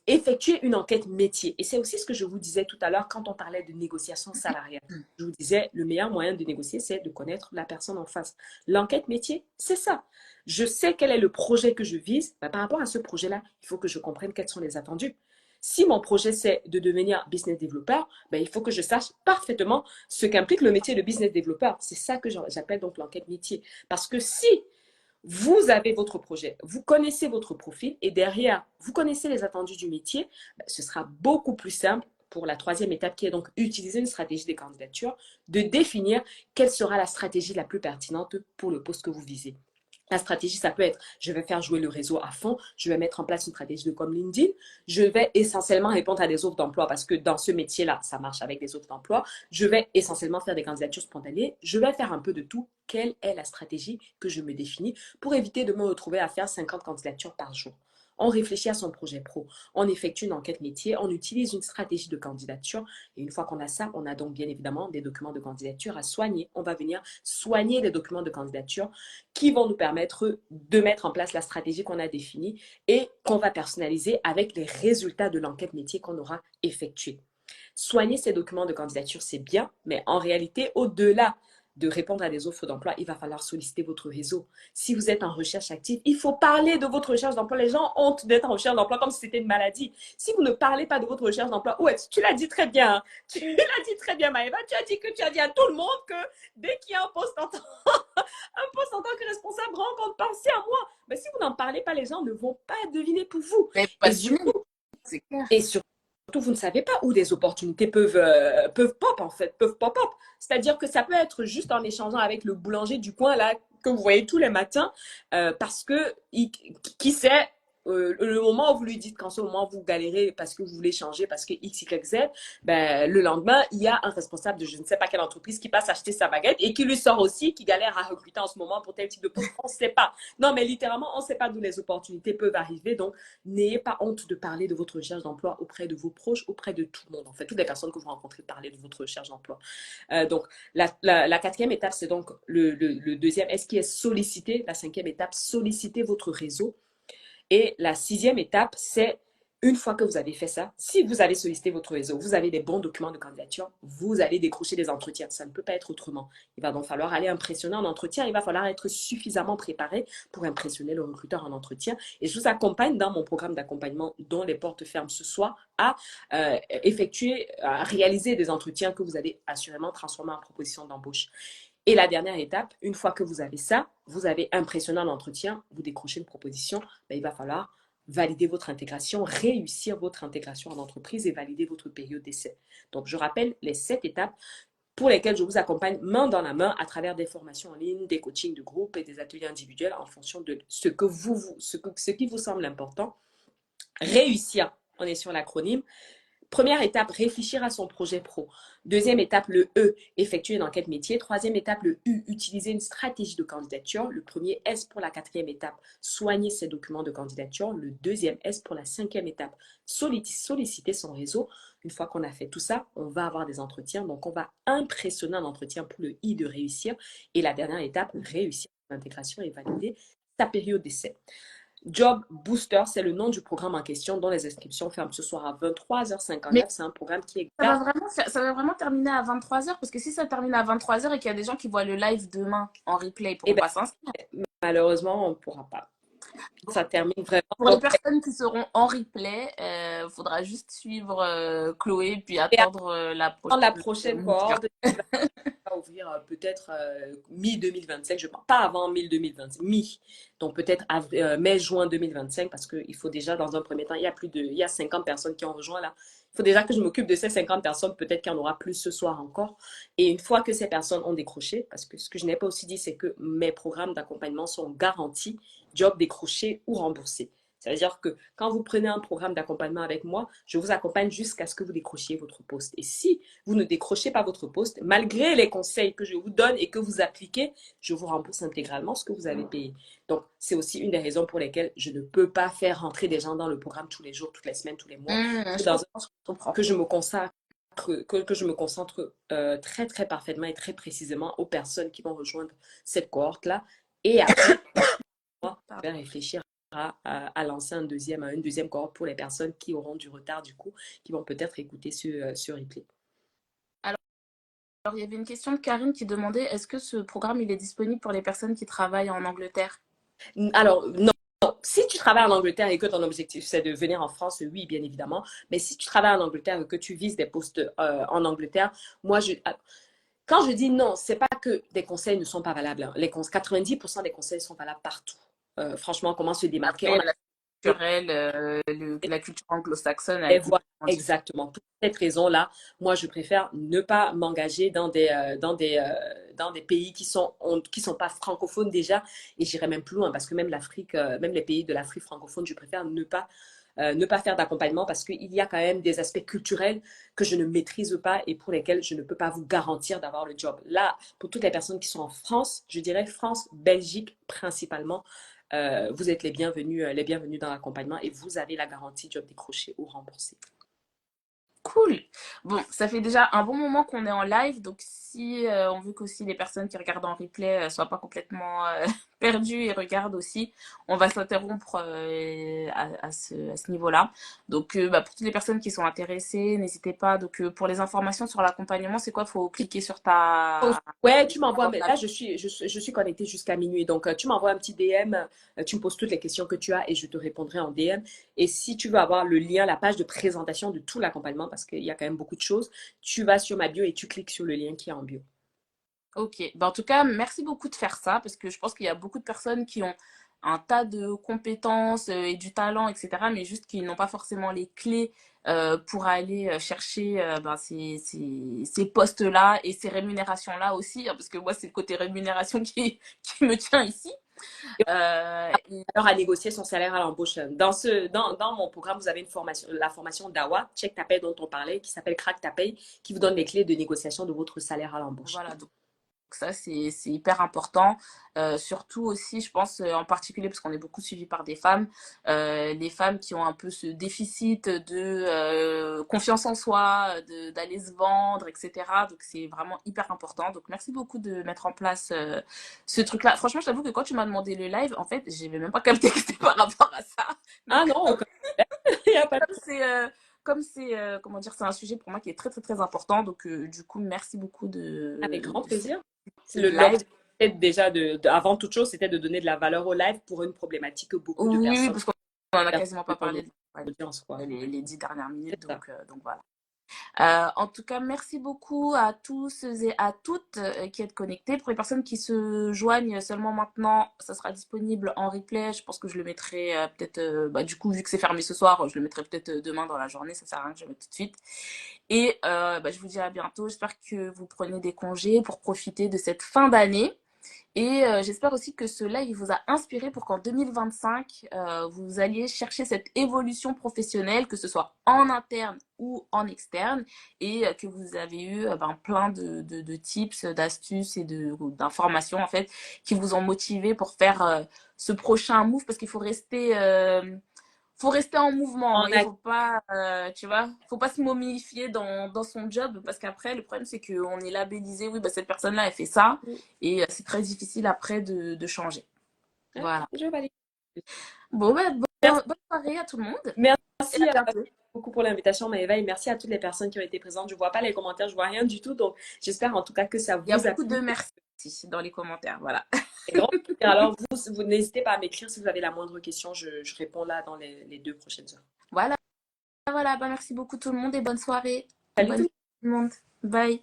effectuer une enquête métier. Et c'est aussi ce que je vous disais tout à l'heure quand on parlait de négociation salariale. Je vous disais, le meilleur moyen de négocier, c'est de connaître la personne en face. L'enquête métier, c'est ça. Je sais quel est le projet que je vise. Ben, par rapport à ce projet-là, il faut que je comprenne quels sont les attendus. Si mon projet, c'est de devenir business développeur, ben, il faut que je sache parfaitement ce qu'implique le métier de business développeur. C'est ça que j'appelle donc l'enquête métier. Parce que si vous avez votre projet, vous connaissez votre profil et derrière, vous connaissez les attendus du métier, ce sera beaucoup plus simple pour la troisième étape qui est donc utiliser une stratégie de candidature, de définir quelle sera la stratégie la plus pertinente pour le poste que vous visez. La stratégie, ça peut être, je vais faire jouer le réseau à fond, je vais mettre en place une stratégie de comme LinkedIn, je vais essentiellement répondre à des offres d'emploi parce que dans ce métier-là, ça marche avec des offres d'emploi. Je vais essentiellement faire des candidatures spontanées, je vais faire un peu de tout. Quelle est la stratégie que je me définis pour éviter de me retrouver à faire 50 candidatures par jour? On réfléchit à son projet pro, on effectue une enquête métier, on utilise une stratégie de candidature et une fois qu'on a ça, on a donc bien évidemment des documents de candidature à soigner. On va venir soigner les documents de candidature qui vont nous permettre de mettre en place la stratégie qu'on a définie et qu'on va personnaliser avec les résultats de l'enquête métier qu'on aura effectuée. Soigner ces documents de candidature, c'est bien, mais en réalité, au-delà de répondre à des offres d'emploi, il va falloir solliciter votre réseau. Si vous êtes en recherche active, il faut parler de votre recherche d'emploi. Les gens ont honte d'être en recherche d'emploi comme si c'était une maladie. Si vous ne parlez pas de votre recherche d'emploi, ouais, tu l'as dit très bien, hein. Tu l'as dit très bien, Maëva. Tu as dit que tu as dit à tout le monde que dès qu'il y a un poste en tant que responsable, rencontre, pensez à moi. Mais si vous n'en parlez pas, les gens ne vont pas deviner pour vous. Mais Et pas surtout, c'est clair. et surtout, vous ne savez pas où des opportunités peuvent pop en fait, peuvent pop-up. C'est-à-dire que ça peut être juste en échangeant avec le boulanger du coin là que vous voyez tous les matins parce que qui sait le moment où vous lui dites qu'en ce moment vous galérez parce que vous voulez changer, parce que X, Y, Z, ben, le lendemain, il y a un responsable de je ne sais pas quelle entreprise qui passe acheter sa baguette et qui lui sort aussi, qui galère à recruter en ce moment pour tel type de poste. On ne sait pas. Non, mais littéralement, on ne sait pas d'où les opportunités peuvent arriver. Donc, n'ayez pas honte de parler de votre recherche d'emploi auprès de vos proches, auprès de tout le monde. En fait, toutes les personnes que vous rencontrez, parlez de votre recherche d'emploi. Donc, la quatrième étape, c'est donc le deuxième. Est-ce qui est sollicité? La cinquième étape, solliciter votre réseau. Et la sixième étape, c'est une fois que vous avez fait ça, si vous avez sollicité votre réseau, vous avez des bons documents de candidature, vous allez décrocher des entretiens. Ça ne peut pas être autrement. Il va donc falloir aller impressionner en entretien. Il va falloir être suffisamment préparé pour impressionner le recruteur en entretien. Et je vous accompagne dans mon programme d'accompagnement dont les portes ferment ce soir à à réaliser des entretiens que vous allez assurément transformer en proposition d'embauche. Et la dernière étape, une fois que vous avez ça, vous avez impressionné l'entretien, vous décrochez une proposition, ben, il va falloir valider votre intégration, réussir votre intégration en entreprise et valider votre période d'essai. Donc, je rappelle les 7 étapes pour lesquelles je vous accompagne main dans la main à travers des formations en ligne, des coachings de groupe et des ateliers individuels en fonction de ce qui vous semble important. Réussir, on est sur l'acronyme. Première étape, réfléchir à son projet pro. Deuxième étape, le E, effectuer une enquête métier. Troisième étape, le U, utiliser une stratégie de candidature. Le premier S pour la quatrième étape, soigner ses documents de candidature. Le deuxième S pour la cinquième étape, solliciter son réseau. Une fois qu'on a fait tout ça, on va avoir des entretiens. Donc, on va impressionner un entretien pour le I de réussir. Et la dernière étape, réussir l'intégration et valider sa période d'essai. Job Booster, c'est le nom du programme en question dont les inscriptions ferment ce soir à 23h59. C'est un programme qui est ça va vraiment terminer à 23h parce que si ça termine à 23h et qu'il y a des gens qui voient le live demain en replay, ils pourront pas s'inscrire. Malheureusement, on ne pourra pas. Ça termine vraiment. Pour les personnes qui seront en replay, il faudra juste suivre Chloé puis attendre la prochaine cohorte va ouvrir peut-être mi-2025, je pense, pas avant mi-2025, donc peut-être mai-juin 2025, parce qu'il faut déjà, dans un premier temps, il y a 50 personnes qui ont rejoint là. Il faut déjà que je m'occupe de ces 50 personnes, peut-être qu'il y en aura plus ce soir encore. Et une fois que ces personnes ont décroché, parce que ce que je n'ai pas aussi dit, c'est que mes programmes d'accompagnement sont garantis, job décroché ou remboursé. Ça veut dire que quand vous prenez un programme d'accompagnement avec moi, je vous accompagne jusqu'à ce que vous décrochiez votre poste. Et si vous ne décrochez pas votre poste, malgré les conseils que je vous donne et que vous appliquez, je vous rembourse intégralement ce que vous avez payé. Donc, c'est aussi une des raisons pour lesquelles je ne peux pas faire rentrer des gens dans le programme tous les jours, toutes les semaines, tous les mois. Que je me consacre que je me concentre très, très parfaitement et très précisément aux personnes qui vont rejoindre cette cohorte-là. Et après, on va réfléchir à lancer une deuxième cohorte pour les personnes qui auront du retard, du coup, qui vont peut-être écouter ce replay. Alors, il y avait une question de Karine qui demandait est-ce que ce programme il est disponible pour les personnes qui travaillent en Angleterre? Alors, non. Si tu travailles en Angleterre et que ton objectif c'est de venir en France, oui, bien évidemment. Mais si tu travailles en Angleterre et que tu vises des postes en Angleterre, quand je dis non, c'est pas que des conseils ne sont pas valables. 90% des conseils sont valables partout. Franchement, comment se démarquer? La culture anglo-saxonne. Et voilà, exactement. Pour cette raison-là, moi, je préfère ne pas m'engager dans des pays qui sont pas francophones déjà. Et j'irai même plus loin parce que même l'Afrique, même les pays de l'Afrique francophone, je préfère ne pas faire d'accompagnement parce qu'il y a quand même des aspects culturels que je ne maîtrise pas et pour lesquels je ne peux pas vous garantir d'avoir le job. Là, pour toutes les personnes qui sont en France, je dirais France, Belgique principalement, vous êtes les bienvenus dans l'accompagnement et vous avez la garantie job décroché ou remboursé. Cool. Bon, ça fait déjà un bon moment qu'on est en live, donc si on veut qu'aussi les personnes qui regardent en replay soient pas complètement perdues et regardent aussi, on va s'interrompre à ce niveau-là. Donc, pour toutes les personnes qui sont intéressées, n'hésitez pas. Donc, pour les informations sur l'accompagnement, c'est quoi? Faut cliquer sur ta... Ouais, tu m'envoies, mais là, je suis connectée jusqu'à minuit. Donc, tu m'envoies un petit DM, tu me poses toutes les questions que tu as et je te répondrai en DM. Et si tu veux avoir le lien, la page de présentation de tout l'accompagnement, parce qu'il y a quand même beaucoup de choses, tu vas sur ma bio et tu cliques sur le lien qui est en bio. Ok. En tout cas, merci beaucoup de faire ça parce que je pense qu'il y a beaucoup de personnes qui ont un tas de compétences et du talent, etc., mais juste qu'ils n'ont pas forcément les clés pour aller chercher ben, ces postes-là et ces rémunérations-là aussi, hein, parce que moi, c'est le côté rémunération qui me tient ici. Et Alors, à négocier son salaire à l'embauche. Dans mon programme, vous avez une formation, la formation DAWA, Check ta paye dont on parlait, qui s'appelle Crack ta paye, qui vous donne les clés de négociation de votre salaire à l'embauche. voilà, donc ça, c'est hyper important. Surtout aussi, je pense, en particulier, parce qu'on est beaucoup suivi par des femmes, les femmes qui ont un peu ce déficit de confiance en soi, d'aller se vendre, etc. Donc, c'est vraiment hyper important. Donc, merci beaucoup de mettre en place ce truc-là. Franchement, je t'avoue que quand tu m'as demandé le live, en fait, j'ai même pas capté que c'était par rapport à ça. Mais Ah non, il n'y a pas de comme c'est comme c'est comment dire, c'est un sujet pour moi qui est très très très important, donc du coup merci beaucoup avec grand de plaisir. ce live. L'objectif déjà avant toute chose, c'était de donner de la valeur au live pour une problématique que beaucoup de Oui, oui, personnes parce qu'on en a ont quasiment pas dans parlé de l'audience, quoi. les 10 dernières minutes, C'est ça. donc voilà. En tout cas, merci beaucoup à tous et à toutes qui êtes connectés. Pour les personnes qui se joignent seulement maintenant, ça sera disponible en replay. Je pense que je le mettrai peut-être, bah, du coup, vu que c'est fermé ce soir, je le mettrai peut-être demain dans la journée. Ça sert à rien que je le mette tout de suite. Et bah, je vous dis à bientôt. J'espère que vous prenez des congés pour profiter de cette fin d'année. Et j'espère aussi que ce live vous a inspiré pour qu'en 2025, vous alliez chercher cette évolution professionnelle, que ce soit en interne ou en externe, et que vous avez eu ben, plein de tips, d'astuces et d'informations en fait qui vous ont motivé pour faire ce prochain move, parce qu'il faut rester en mouvement, vous On voyez, a faut pas, tu vois, faut pas se momifier dans son job, parce qu'après, le problème, c'est qu'on est labellisé, oui, bah, cette personne-là, elle fait ça, et c'est très difficile après de changer. Voilà. Je valide. Bon, bah, Merci, bonne soirée à tout le monde, et merci à bientôt. beaucoup pour l'invitation, Maëva, et merci à toutes les personnes qui ont été présentes. Je vois pas les commentaires, je vois rien du tout, donc j'espère en tout cas que ça Il y a vous a beaucoup de plu. merci dans les commentaires, voilà. Et grand plaisir. Alors, vous n'hésitez pas à m'écrire si vous avez la moindre question, je réponds là dans les 2 prochaines heures. Voilà, voilà, bah, merci beaucoup tout le monde, et bonne soirée. Salut Bonne tout le soirée monde. tout le monde. Bye.